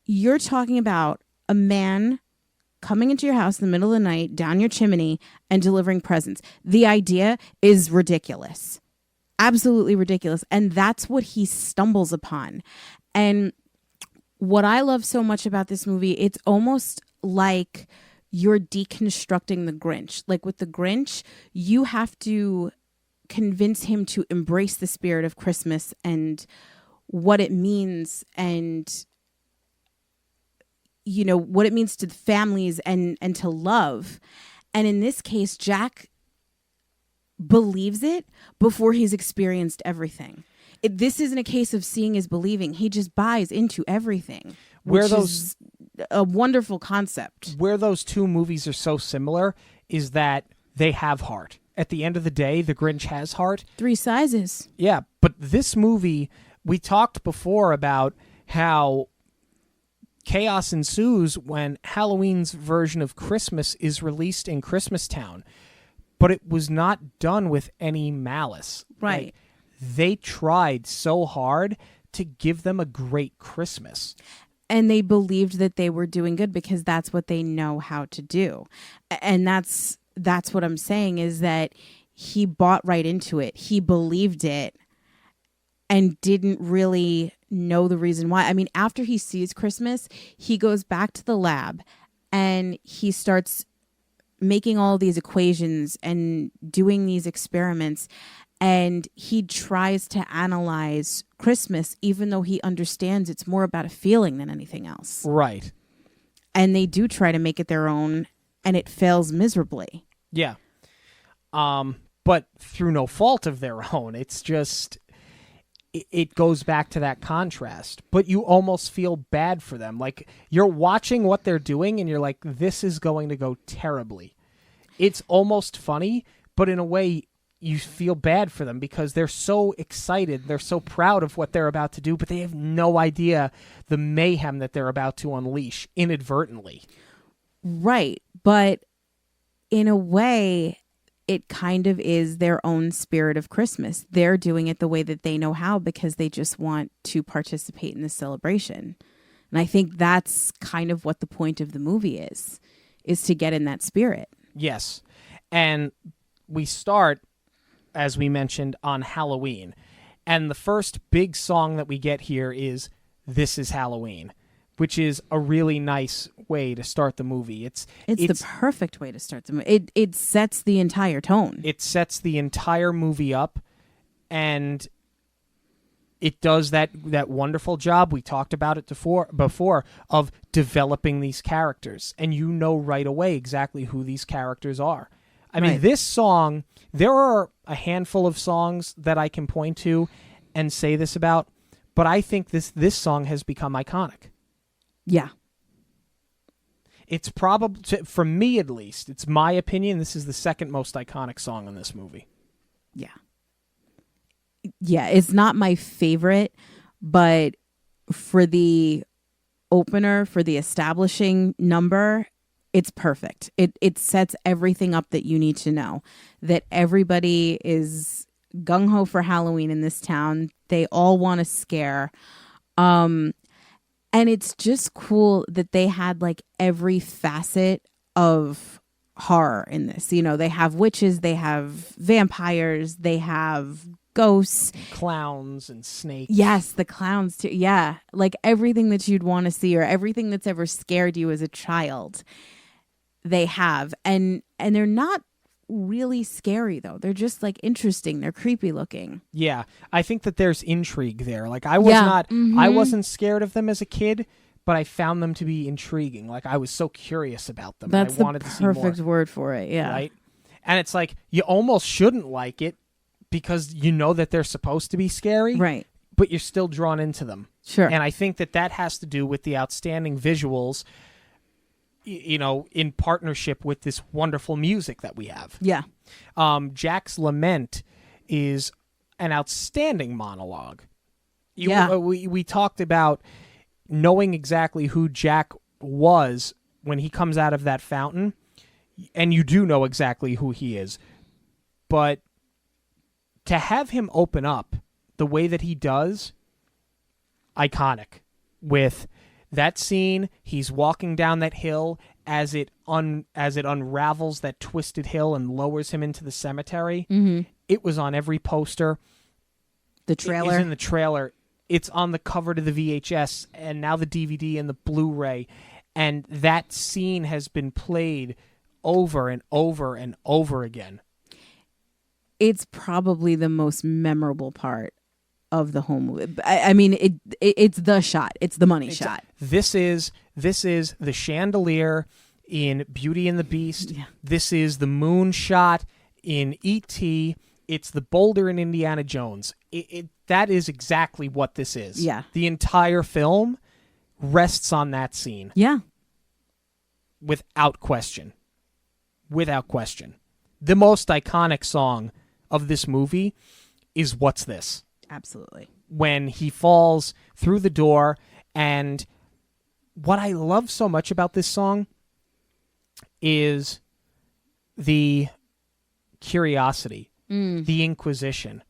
You're talking about a man coming into your house in the middle of the night, down your chimney, and delivering presents. The idea is ridiculous. Absolutely ridiculous. And that's what he stumbles upon. And what I love so much about this movie, it's almost like you're deconstructing the Grinch. Like, with the Grinch, you have to convince him to embrace the spirit of Christmas and what it means, and what it means to the families and to love. And in this case, Jack believes it before he's experienced everything. This isn't a case of seeing is believing. He just buys into everything, which is a wonderful concept. Where those two movies are so similar is that they have heart. At the end of the day, the Grinch has heart. 3 sizes. Yeah, but this movie, we talked before about how chaos ensues when Halloween's version of Christmas is released in Christmastown, but it was not done with any malice. Right. Like, they tried so hard to give them a great Christmas. And they believed that they were doing good because that's what they know how to do. And that's what I'm saying, is that he bought right into it. He believed it and didn't really know the reason why. I mean, after he sees Christmas, he goes back to the lab and he starts making all these equations and doing these experiments. And he tries to analyze Christmas, even though he understands it's more about a feeling than anything else. Right. And they do try to make it their own, and it fails miserably. Yeah. But through no fault of their own. It's just, it goes back to that contrast. But you almost feel bad for them. Like, you're watching what they're doing, and you're like, this is going to go terribly. It's almost funny, but in a way, you feel bad for them because they're so excited. They're so proud of what they're about to do, but they have no idea the mayhem that they're about to unleash inadvertently. Right. But in a way, it kind of is their own spirit of Christmas. They're doing it the way that they know how because they just want to participate in the celebration. And I think that's kind of what the point of the movie is to get in that spirit. Yes. And we start, as we mentioned, on Halloween. And the first big song that we get here is This Is Halloween, which is a really nice way to start the movie. It's the perfect way to start the movie. It sets the entire tone. It sets the entire movie up, and it does that wonderful job. We talked about it before of developing these characters, and you know right away exactly who these characters are. I mean, this song, there are a handful of songs that I can point to and say this about, but I think this song has become iconic. Yeah. It's probably, for me at least, it's my opinion, this is the second most iconic song in this movie. Yeah. Yeah, it's not my favorite, but for the opener, for the establishing number, it's perfect. It sets everything up that you need to know. That everybody is gung-ho for Halloween in this town. They all want to scare. And it's just cool that they had like every facet of horror in this. You know, they have witches, they have vampires, they have ghosts, clowns and snakes. Yes, the clowns too. Yeah, like everything that you'd want to see, or everything that's ever scared you as a child, they have. And they're not really scary though. They're just like interesting. They're creepy looking. Yeah, I think that there's intrigue there. Like I wasn't scared of them as a kid, but I found them to be intriguing. Like I was so curious about them. That's and I wanted the to see more. perfect word for it. Yeah, right. And it's like you almost shouldn't like it because you know that they're supposed to be scary, right? But you're still drawn into them. Sure. And I think that has to do with the outstanding visuals, you know, in partnership with this wonderful music that we have. Yeah. Jack's Lament is an outstanding monologue. We talked about knowing exactly who Jack was when he comes out of that fountain, and you do know exactly who he is. But to have him open up the way that he does, iconic. With that scene, he's walking down that hill as it unravels that twisted hill and lowers him into the cemetery. Mm-hmm. It was on every poster. The trailer. It is in the trailer. It's on the cover to the VHS and now the DVD and the Blu-ray. And that scene has been played over and over and over again. It's probably the most memorable part of the whole movie. I mean, it's the shot. It's the money shot. This is the chandelier in Beauty and the Beast. Yeah. This is the moon shot in E.T. It's the boulder in Indiana Jones. That is exactly what this is. Yeah. The entire film rests on that scene. Yeah. Without question. Without question. The most iconic song of this movie is What's This? Absolutely. When he falls through the door, and what I love so much about this song is the curiosity, the inquisition,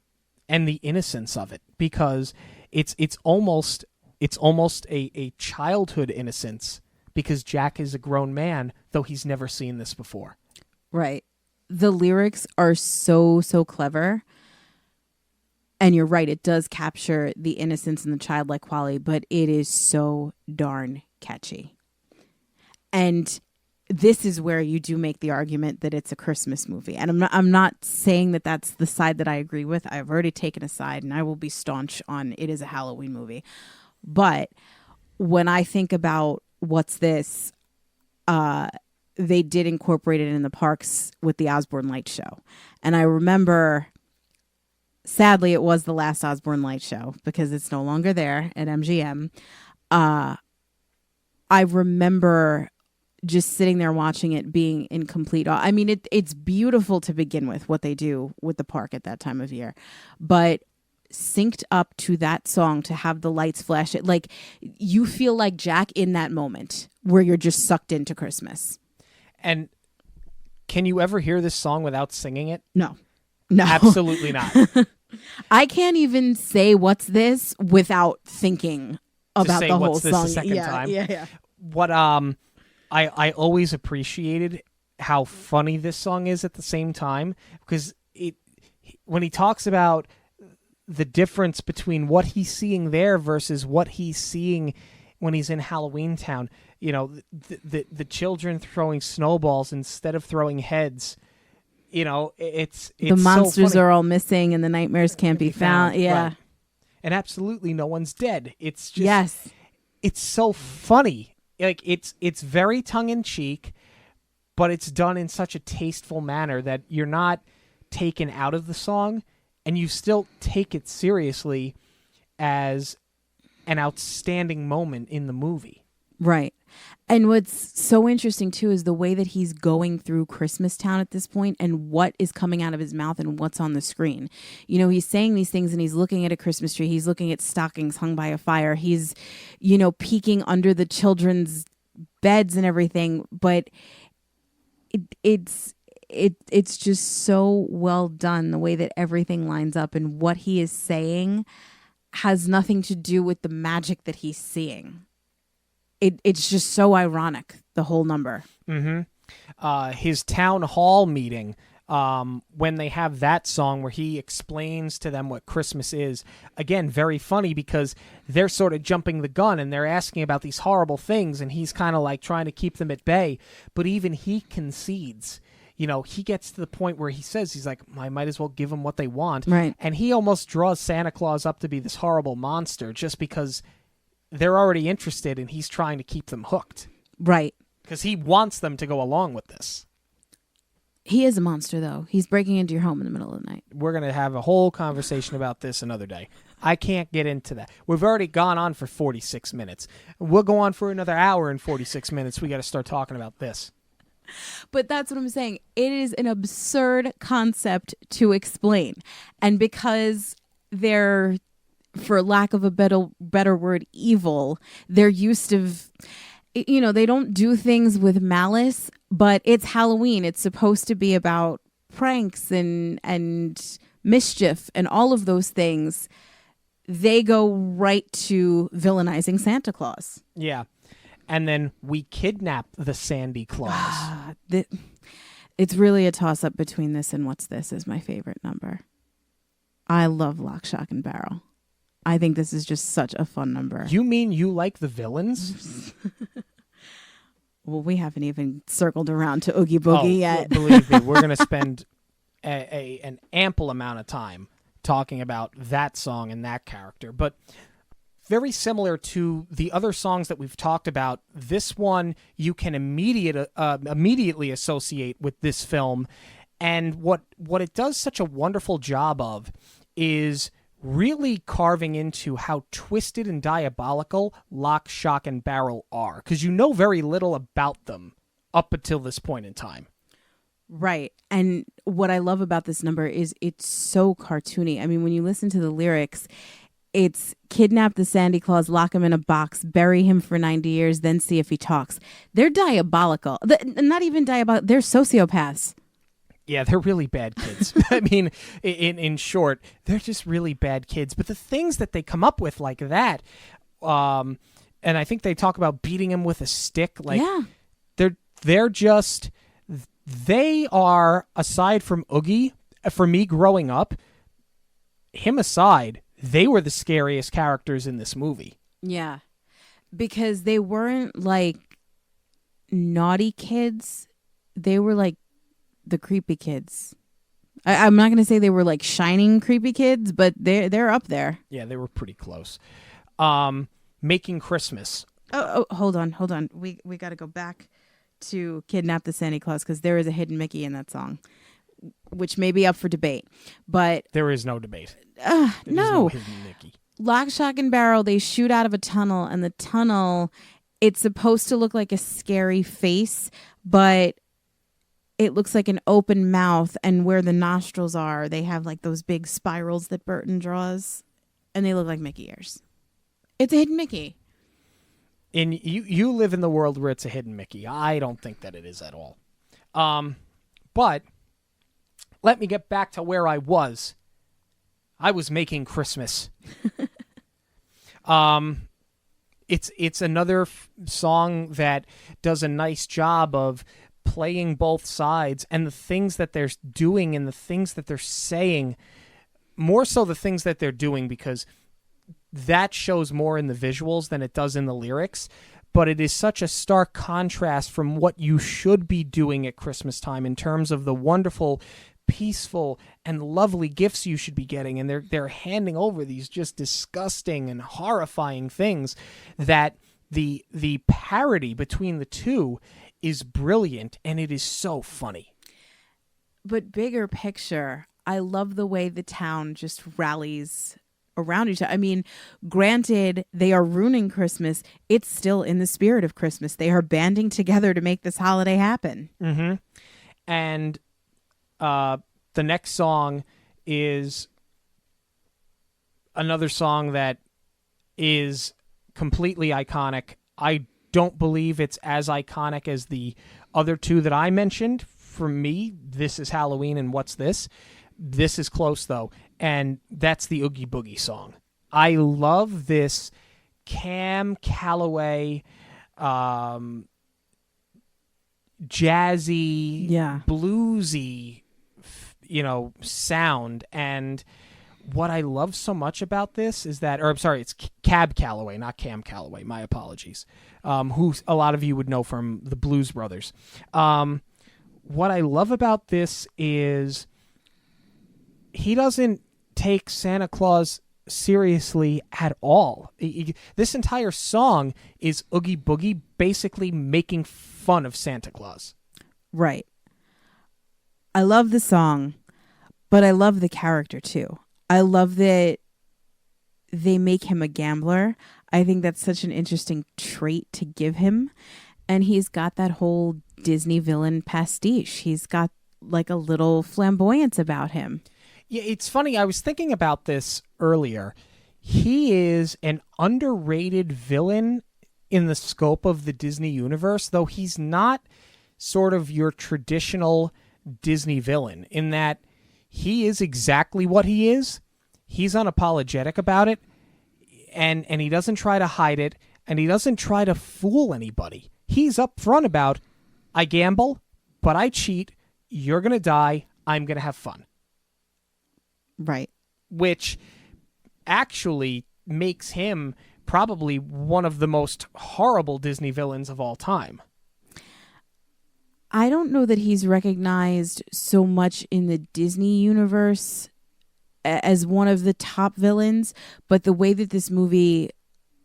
and the innocence of it, because it's almost a childhood innocence, because Jack is a grown man, though he's never seen this before. Right. The lyrics are so clever. And you're right, it does capture the innocence and the childlike quality, but it is so darn catchy. And this is where you do make the argument that it's a Christmas movie. And I'm not saying that that's the side that I agree with. I've already taken a side, and I will be staunch on it is a Halloween movie. But when I think about What's This, they did incorporate it in the parks with the Osborne Light Show. And I remember, sadly, it was the last Osborne Light Show because it's no longer there at MGM. I remember just sitting there watching it, being in complete awe. I mean, it's beautiful to begin with, what they do with the park at that time of year. But synced up to that song, to have the lights flash, like you feel like Jack in that moment where you're just sucked into Christmas. And can you ever hear this song without singing it? No. Absolutely not. I can't even say What's This without thinking about the whole song. The second time. Yeah. What I always appreciated how funny this song is at the same time, because when he talks about the difference between what he's seeing there versus what he's seeing when he's in Halloween Town, you know, the children throwing snowballs instead of throwing heads. You know, it's the monsters so are all missing and the nightmares can't be found. Yeah. Right. And absolutely no one's dead. It's just, yes, it's so funny. Like it's very tongue in cheek, but it's done in such a tasteful manner that you're not taken out of the song, and you still take it seriously as an outstanding moment in the movie. Right. And what's so interesting, too, is the way that he's going through Christmastown at this point and what is coming out of his mouth and what's on the screen. You know, he's saying these things and he's looking at a Christmas tree. He's looking at stockings hung by a fire. He's, you know, peeking under the children's beds and everything. But it's just so well done, the way that everything lines up, and what he is saying has nothing to do with the magic that he's seeing. It's just so ironic, the whole number. Mm-hmm. His town hall meeting, when they have that song where he explains to them what Christmas is, again, very funny because they're sort of jumping the gun and they're asking about these horrible things, and he's kind of like trying to keep them at bay. But even he concedes. You know, he gets to the point where he says, he's like, I might as well give them what they want. Right. And he almost draws Santa Claus up to be this horrible monster just because they're already interested and he's trying to keep them hooked. Right. Because he wants them to go along with this. He is a monster, though. He's breaking into your home in the middle of the night. We're going to have a whole conversation about this another day. I can't get into that. We've already gone on for 46 minutes. We'll go on for another hour and 46 minutes. We got to start talking about this. But that's what I'm saying. It is an absurd concept to explain. And because they're, for lack of a better word, evil, they're used to, you know, they don't do things with malice, but it's Halloween. It's supposed to be about pranks and mischief and all of those things. They go right to villainizing Santa Claus. Yeah. And then we kidnap the Sandy Claus. It's really a toss-up between this and What's This is my favorite number. I love Lock, Shock, and Barrel. I think this is just such a fun number. You mean you like the villains? Well, we haven't even circled around to Oogie Boogie yet. Believe me, we're going to spend an ample amount of time talking about that song and that character. But very similar to the other songs that we've talked about, this one you can immediately associate with this film. And what it does such a wonderful job of is really carving into how twisted and diabolical Lock, Shock, and Barrel are, because you know very little about them up until this point in time. Right. And what I love about this number is it's so cartoony. I mean, when you listen to the lyrics, it's kidnap the Sandy Claus, lock him in a box, bury him for 90 years, then see if he talks. They're diabolical. Not even diabolical. They're sociopaths. Yeah, they're really bad kids. I mean, in short, they're just really bad kids. But the things that they come up with like that, and I think they talk about beating him with a stick. Like, yeah. They are, aside from Oogie, for me growing up, him aside, they were the scariest characters in this movie. Yeah, because they weren't like naughty kids. They were like the creepy kids. I'm not going to say they were like shining creepy kids, but they're up there. Yeah, they were pretty close. Making Christmas. Oh, hold on. We got to go back to Kidnap the Santa Claus because there is a hidden Mickey in that song, which may be up for debate. But there is no debate. No hidden Mickey. Lock, Shock, and Barrel, they shoot out of a tunnel, and the tunnel, it's supposed to look like a scary face, but it looks like an open mouth, and where the nostrils are, they have like those big spirals that Burton draws, and they look like Mickey ears. It's a hidden Mickey. And you live in the world where it's a hidden Mickey. I don't think that it is at all. But let me get back to where I was. I was making Christmas. It's another song that does a nice job of playing both sides, and the things that they're doing and the things that they're saying, more so the things that they're doing, because that shows more in the visuals than it does in the lyrics. But it is such a stark contrast from what you should be doing at Christmas time in terms of the wonderful, peaceful, and lovely gifts you should be getting. And they're handing over these just disgusting and horrifying things, that the parity between the two is brilliant, and it is so funny. But bigger picture, I love the way the town just rallies around each other. I mean, granted, they are ruining Christmas. It's still in the spirit of Christmas. They are banding together to make this holiday happen. Mm-hmm. And the next song is another song that is completely iconic. I don't believe it's as iconic as the other two that I mentioned. For me, This Is Halloween and What's This? This is close, though, and that's the Oogie Boogie song. I love this Cam Calloway, jazzy, bluesy, sound. And what I love so much about this is that, it's Cab Calloway, not Cam Calloway. My apologies. Who a lot of you would know from the Blues Brothers. What I love about this is he doesn't take Santa Claus seriously at all. This entire song is Oogie Boogie basically making fun of Santa Claus. Right. I love the song, but I love the character too. I love that they make him a gambler. I think that's such an interesting trait to give him. And he's got that whole Disney villain pastiche. He's got like a little flamboyance about him. Yeah, it's funny. I was thinking about this earlier. He is an underrated villain in the scope of the Disney universe, though he's not sort of your traditional Disney villain in that he is exactly what he is. He's unapologetic about it, and he doesn't try to hide it, and he doesn't try to fool anybody. He's upfront about, I gamble, but I cheat. You're going to die. I'm going to have fun. Right. Which actually makes him probably one of the most horrible Disney villains of all time. I don't know that he's recognized so much in the Disney universe as one of the top villains, but the way that this movie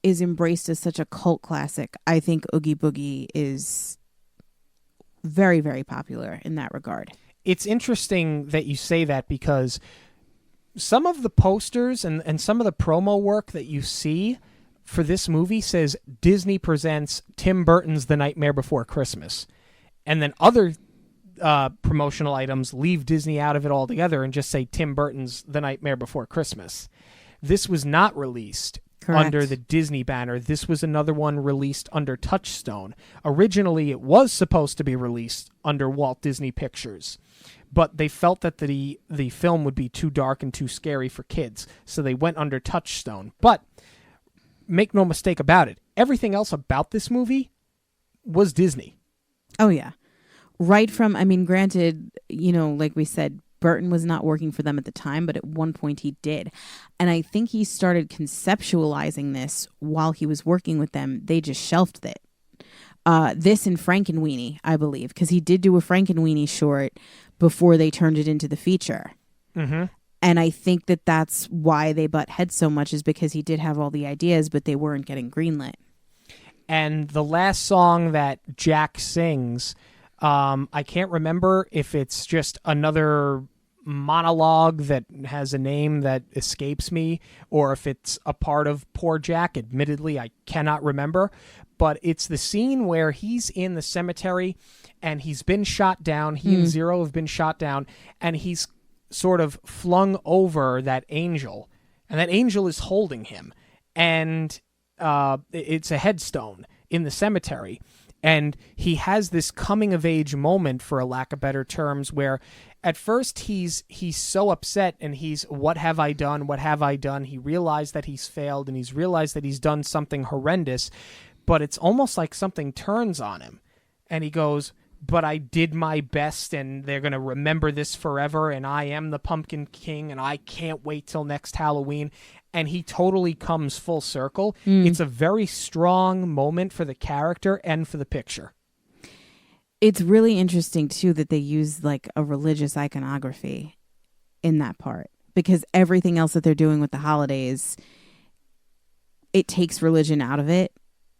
is embraced as such a cult classic, I think Oogie Boogie is very, very popular in that regard. It's interesting that you say that because some of the posters and some of the promo work that you see for this movie says Disney presents Tim Burton's The Nightmare Before Christmas. And then other promotional items leave Disney out of it altogether and just say Tim Burton's The Nightmare Before Christmas. This was not released under the Disney banner. This was another one released under Touchstone. Originally, it was supposed to be released under Walt Disney Pictures, but they felt that the film would be too dark and too scary for kids, so they went under Touchstone. But make no mistake about it, everything else about this movie was Disney. Oh, yeah. Right from, granted, like we said, Burton was not working for them at the time, but at one point he did. And I think he started conceptualizing this while he was working with them. They just shelved it. This and Frankenweenie, I believe, because he did do a Frankenweenie short before they turned it into the feature. Mm-hmm. And I think that that's why they butt heads so much, is because he did have all the ideas, but they weren't getting greenlit. And the last song that Jack sings, I can't remember if it's just another monologue that has a name that escapes me or if it's a part of Poor Jack. Admittedly, I cannot remember. But it's the scene where he's in the cemetery and he's been shot down. He and Zero have been shot down, and he's sort of flung over that angel, and that angel is holding him. And it's a headstone in the cemetery. And he has this coming-of-age moment, for a lack of better terms, where at first he's so upset and he's, what have I done? What have I done? He realized that he's failed and he's realized that he's done something horrendous, but it's almost like something turns on him. And he goes, but I did my best and they're going to remember this forever, and I am the Pumpkin King and I can't wait till next Halloween. And he totally comes full circle. It's a very strong moment for the character and for the picture. It's really interesting, too, that they use like a religious iconography in that part, because everything else that they're doing with the holidays, it takes religion out of it.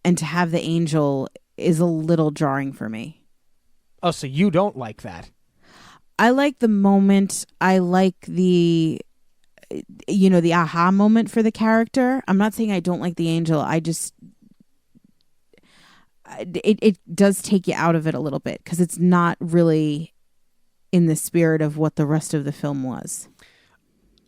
And to have the angel is a little jarring for me. Oh, so you don't like that? I like the moment. I like the aha moment for the character. I'm not saying I don't like the angel. I just it does take you out of it a little bit because it's not really in the spirit of what the rest of the film was.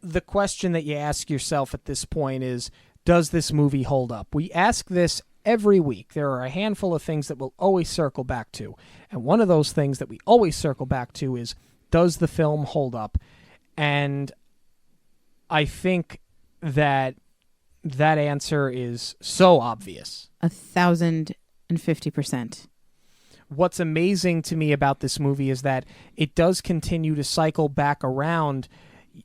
The question that you ask yourself at this point is, does this movie hold up? We ask this every week. There are a handful of things that we'll always circle back to. And one of those things that we always circle back to is, does the film hold up? And I think that answer is so obvious. 1,050%. What's amazing to me about this movie is that it does continue to cycle back around.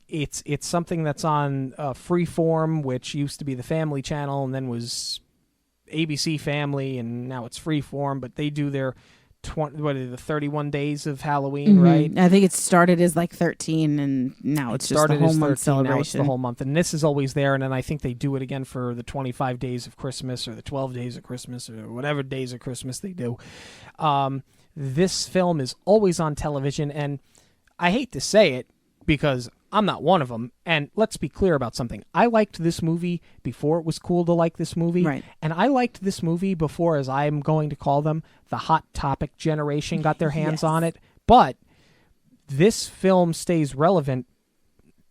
It's something that's on Freeform, which used to be the Family Channel and then was ABC Family, and now it's Freeform. But they do their 31 days of Halloween, right? I think it started as like 13, and now it's just the whole month celebration. Now it's the whole month, and this is always there. And then I think they do it again for the 25 days of Christmas or the 12 days of Christmas or whatever days of Christmas they do. This film is always on television, and I hate to say it because I'm not one of them. And let's be clear about something. I liked this movie before it was cool to like this movie. Right. And I liked this movie before, as I'm going to call them, the Hot Topic generation got their hands on it. But this film stays relevant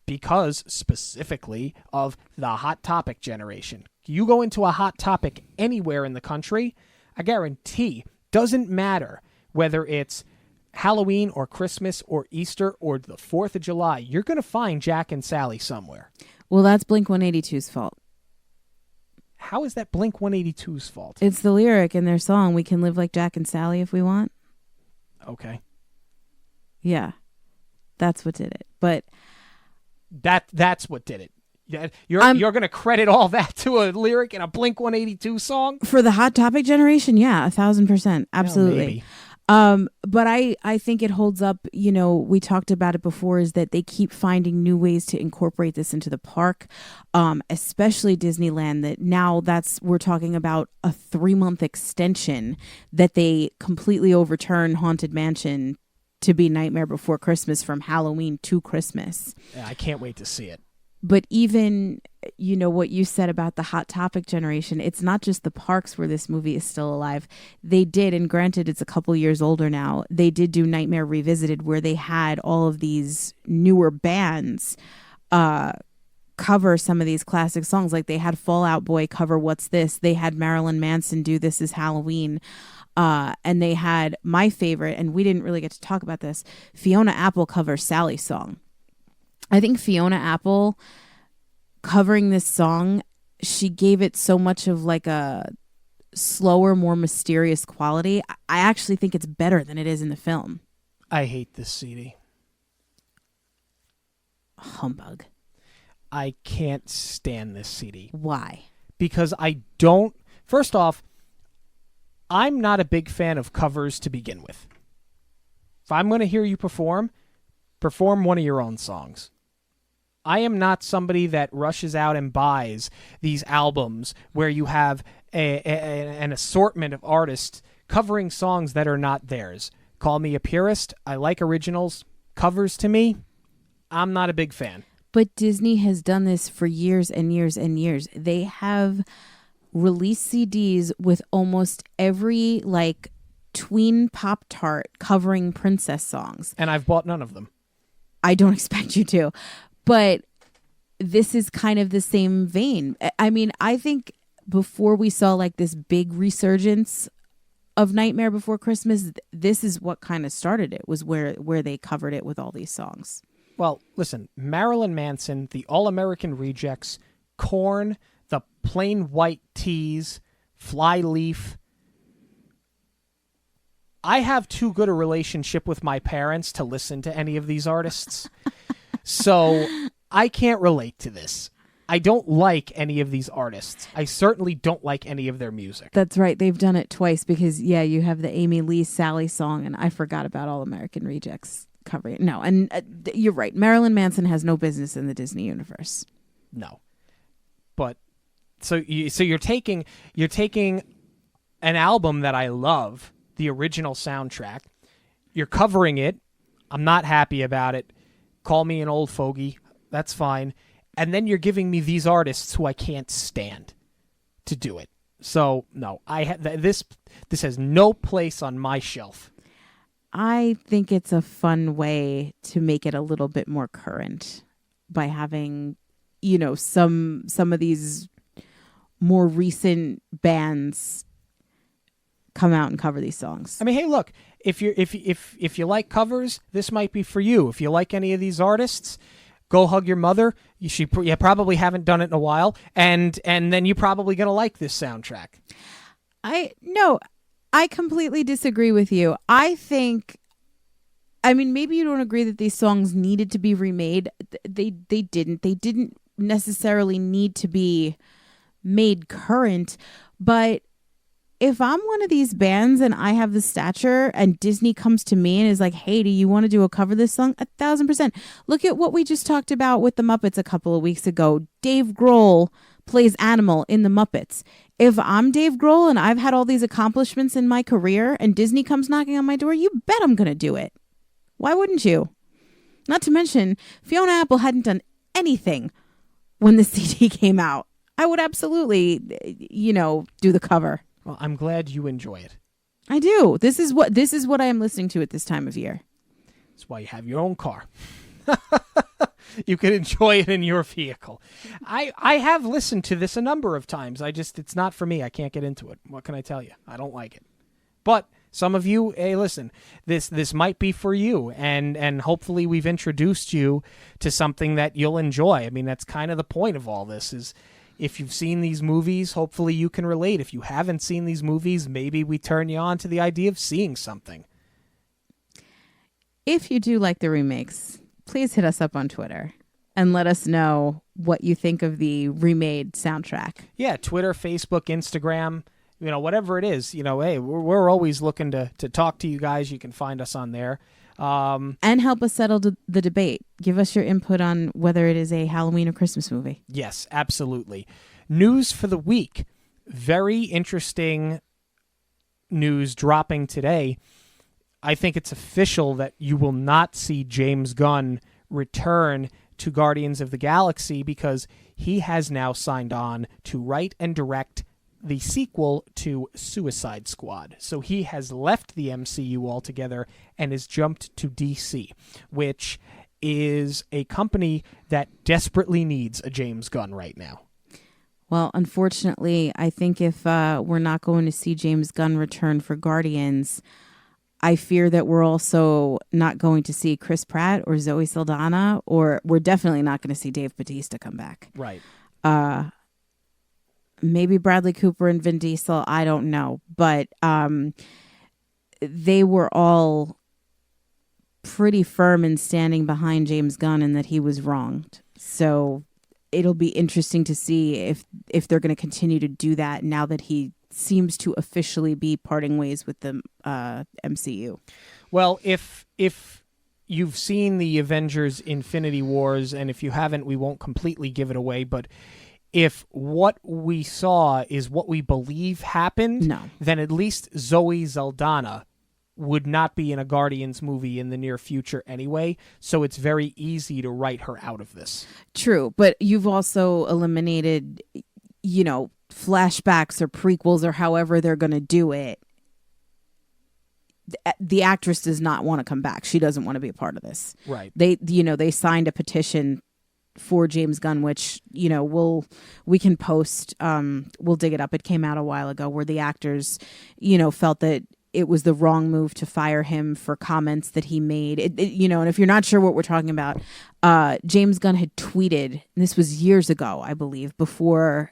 because specifically of the Hot Topic generation. You go into a Hot Topic anywhere in the country, I guarantee, doesn't matter whether it's Halloween or Christmas or Easter or the 4th of July, you're going to find Jack and Sally somewhere. Well, that's Blink-182's fault. How is that Blink-182's fault? It's the lyric in their song, "We can live like Jack and Sally if we want." Okay. Yeah. That's what did it. But that's what did it. You're going to credit all that to a lyric in a Blink-182 song? For the Hot Topic generation, yeah, 1,000%. Absolutely. Yeah, maybe. But I think it holds up. You know, we talked about it before, is that they keep finding new ways to incorporate this into the park, especially Disneyland, that now we're talking about a 3-month extension that they completely overturn Haunted Mansion to be Nightmare Before Christmas from Halloween to Christmas. Yeah, I can't wait to see it. But even, you know, what you said about the Hot Topic generation, it's not just the parks where this movie is still alive. They did, and granted it's a couple years older now, they did do Nightmare Revisited, where they had all of these newer bands cover some of these classic songs. Like they had Fall Out Boy cover What's This? They had Marilyn Manson do This Is Halloween. And they had my favorite, and we didn't really get to talk about this, Fiona Apple cover Sally's song. I think Fiona Apple covering this song, she gave it so much of like a slower, more mysterious quality. I actually think it's better than it is in the film. I hate this CD. Humbug. I can't stand this CD. Why? Because first off, I'm not a big fan of covers to begin with. If I'm going to hear you perform one of your own songs. I am not somebody that rushes out and buys these albums where you have an assortment of artists covering songs that are not theirs. Call me a purist. I like originals. Covers, to me, I'm not a big fan. But Disney has done this for years and years and years. They have released CDs with almost every like tween Pop-Tart covering princess songs. And I've bought none of them. I don't expect you to. But this is kind of the same vein. I mean, I think before we saw like this big resurgence of Nightmare Before Christmas, this is what kind of started it, was where they covered it with all these songs. Well, listen, Marilyn Manson, the All-American Rejects, Korn, the Plain White Tees, Flyleaf. I have too good a relationship with my parents to listen to any of these artists. So I can't relate to this. I don't like any of these artists. I certainly don't like any of their music. That's right. They've done it twice because, yeah, you have the Amy Lee Sally song, and I forgot about All American Rejects covering it. No, and you're right. Marilyn Manson has no business in the Disney universe. No. But so you're taking an album that I love, the original soundtrack. You're covering it. I'm not happy about it. Call me an old fogey. That's fine. And then you're giving me these artists who I can't stand to do it. So no, this has no place on my shelf. I think it's a fun way to make it a little bit more current by having, some of these more recent bands come out and cover these songs. I mean, hey, look, if you like covers, this might be for you. If you like any of these artists, go hug your mother. You probably haven't done it in a while, and then you're probably going to like this soundtrack. I completely disagree with you. Maybe you don't agree that these songs needed to be remade. They didn't. They didn't necessarily need to be made current, but if I'm one of these bands and I have the stature and Disney comes to me and is like, hey, do you want to do a cover of this song? 1,000%. Look at what we just talked about with the Muppets a couple of weeks ago. Dave Grohl plays Animal in the Muppets. If I'm Dave Grohl and I've had all these accomplishments in my career and Disney comes knocking on my door, you bet I'm going to do it. Why wouldn't you? Not to mention, Fiona Apple hadn't done anything when the CD came out. I would absolutely, do the cover. Well, I'm glad you enjoy it. I do. This is what I am listening to at this time of year. That's why you have your own car. You can enjoy it in your vehicle. I have listened to this a number of times. It's not for me. I can't get into it. What can I tell you? I don't like it. But some of you, hey, listen, this might be for you, and hopefully we've introduced you to something that you'll enjoy. I mean, that's kind of the point of all this is, if you've seen these movies, hopefully you can relate. If you haven't seen these movies, maybe we turn you on to the idea of seeing something. If you do like the remakes, please hit us up on Twitter and let us know what you think of the remade soundtrack. Yeah, Twitter, Facebook, Instagram, whatever it is. Hey, we're always looking to talk to you guys. You can find us on there. And help us settle the debate. Give us your input on whether it is a Halloween or Christmas movie. Yes, absolutely. News for the week. Very interesting news dropping today. I think it's official that you will not see James Gunn return to Guardians of the Galaxy because he has now signed on to write and direct the sequel to Suicide Squad. So he has left the MCU altogether and has jumped to DC, which is a company that desperately needs a James Gunn right now. Well, unfortunately, I think if we're not going to see James Gunn return for Guardians, I fear that we're also not going to see Chris Pratt or Zoe Saldana, or we're definitely not going to see Dave Bautista come back. Right. Maybe Bradley Cooper and Vin Diesel, I don't know. But they were all pretty firm in standing behind James Gunn and that he was wronged. So it'll be interesting to see if they're going to continue to do that now that he seems to officially be parting ways with the MCU. Well, if you've seen the Avengers Infinity Wars, and if you haven't, we won't completely give it away, but if what we saw is what we believe happened, then at least Zoe Saldana would not be in a Guardians movie in the near future anyway, so it's very easy to write her out of this. True, but you've also eliminated, flashbacks or prequels or however they're going to do it. The actress does not want to come back. She doesn't want to be a part of this. Right. They signed a petition for James Gunn, which, we can post, we'll dig it up. It came out a while ago where the actors, felt that it was the wrong move to fire him for comments that he made. And if you're not sure what we're talking about, James Gunn had tweeted, and this was years ago, I believe, before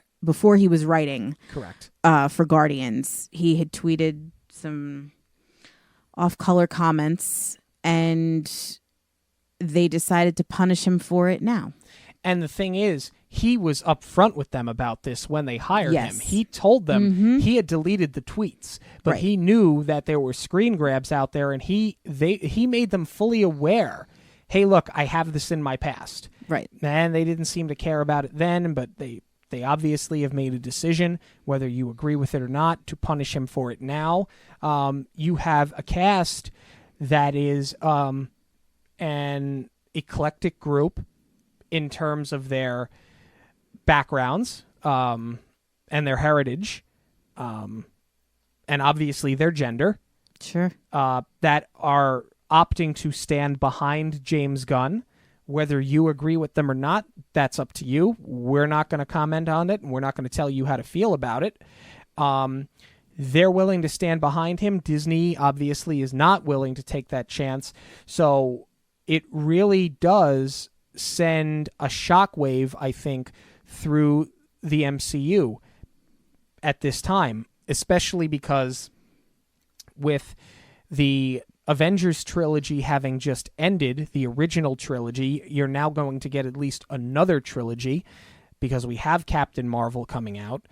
he was writing. Correct. For Guardians, he had tweeted some off-color comments, and they decided to punish him for it now. And the thing is, he was upfront with them about this when they hired Yes. him. He told them he had deleted the tweets, but Right. he knew that there were screen grabs out there, and he made them fully aware. Hey, look, I have this in my past. Right. And they didn't seem to care about it then, but they obviously have made a decision, whether you agree with it or not, to punish him for it now. You have a cast that is an eclectic group in terms of their backgrounds and their heritage, and obviously their gender. Sure. That are opting to stand behind James Gunn. Whether you agree with them or not, that's up to you. We're not going to comment on it, and we're not going to tell you how to feel about it. They're willing to stand behind him. Disney obviously is not willing to take that chance. So it really does send a shockwave, I think, through the MCU at this time, especially because with the Avengers trilogy having just ended, the original trilogy, you're now going to get at least another trilogy because we have Captain Marvel coming out.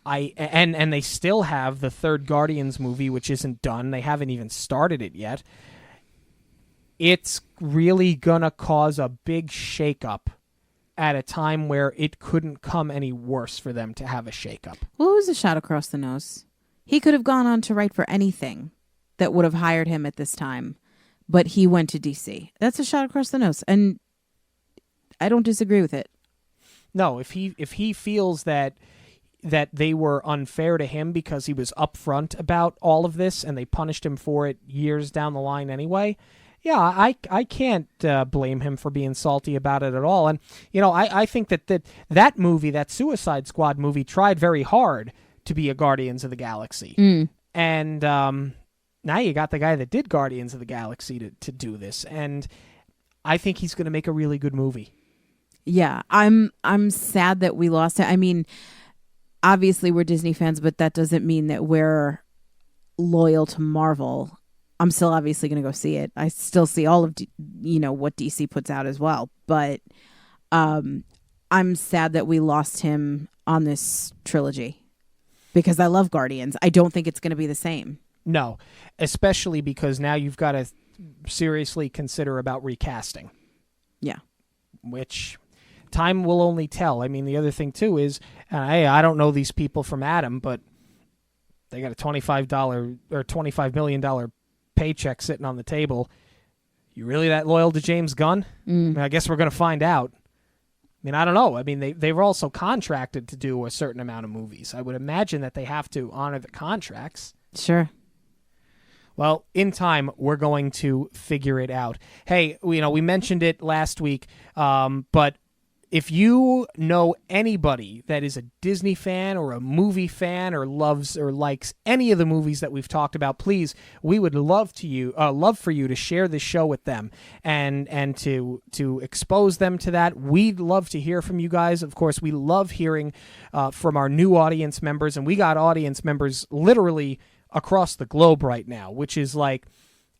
And they still have the third Guardians movie, which isn't done. They haven't even started it yet. It's really gonna cause a big shakeup at a time where it couldn't come any worse for them to have a shakeup. Well, it was a shot across the nose. He could have gone on to write for anything that would have hired him at this time, but he went to DC. That's a shot across the nose, and I don't disagree with it. No, if he feels that they were unfair to him because he was upfront about all of this and they punished him for it years down the line anyway, yeah, I can't blame him for being salty about it at all. And, I think that movie, that Suicide Squad movie, tried very hard to be a Guardians of the Galaxy. Mm. And now you got the guy that did Guardians of the Galaxy to do this. And I think he's going to make a really good movie. Yeah, I'm sad that we lost it. I mean, obviously we're Disney fans, but that doesn't mean that we're loyal to Marvel. I'm still obviously going to go see it. I still see all of what DC puts out as well, but I'm sad that we lost him on this trilogy because I love Guardians. I don't think it's going to be the same. No, especially because now you've got to seriously consider about recasting. Yeah. Which time will only tell. I mean, the other thing, too, is, I don't know these people from Adam, but they got a $25 million paycheck sitting on the table. You really that loyal to James Gunn? I mean, I guess we're going to find out. I mean, I don't know. I mean, they were also contracted to do a certain amount of movies. I would imagine that they have to honor the contracts. Sure. Well, in time, we're going to figure it out. Hey, we mentioned it last week, but if you know anybody that is a Disney fan or a movie fan or loves or likes any of the movies that we've talked about, please, we would love for you to share this show with them and to expose them to that. We'd love to hear from you guys. Of course, we love hearing from our new audience members, and we got audience members literally across the globe right now, which is like,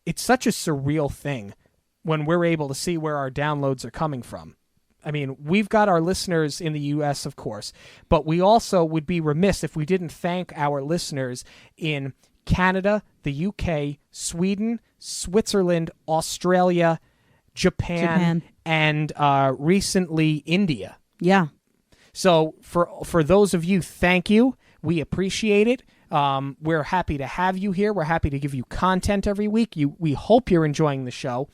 it's such a surreal thing when we're able to see where our downloads are coming from. I mean, we've got our listeners in the U.S., of course, but we also would be remiss if we didn't thank our listeners in Canada, the U.K., Sweden, Switzerland, Australia, Japan. And recently India. Yeah. So for those of you, thank you. We appreciate it. We're happy to have you here. We're happy to give you content every week. We hope you're enjoying the show.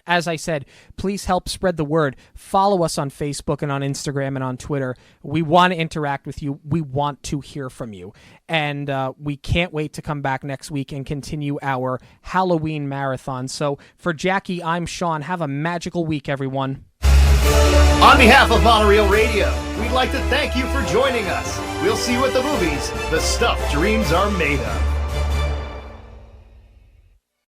As I said, please help spread the word. Follow us on Facebook and on Instagram and on Twitter. We want to interact with you. We want to hear from you. And we can't wait to come back next week and continue our Halloween marathon. So for Jackie, I'm Sean. Have a magical week, everyone. On behalf of Monoreel Radio, we'd like to thank you for joining us. We'll see you at the movies, the stuff dreams are made of.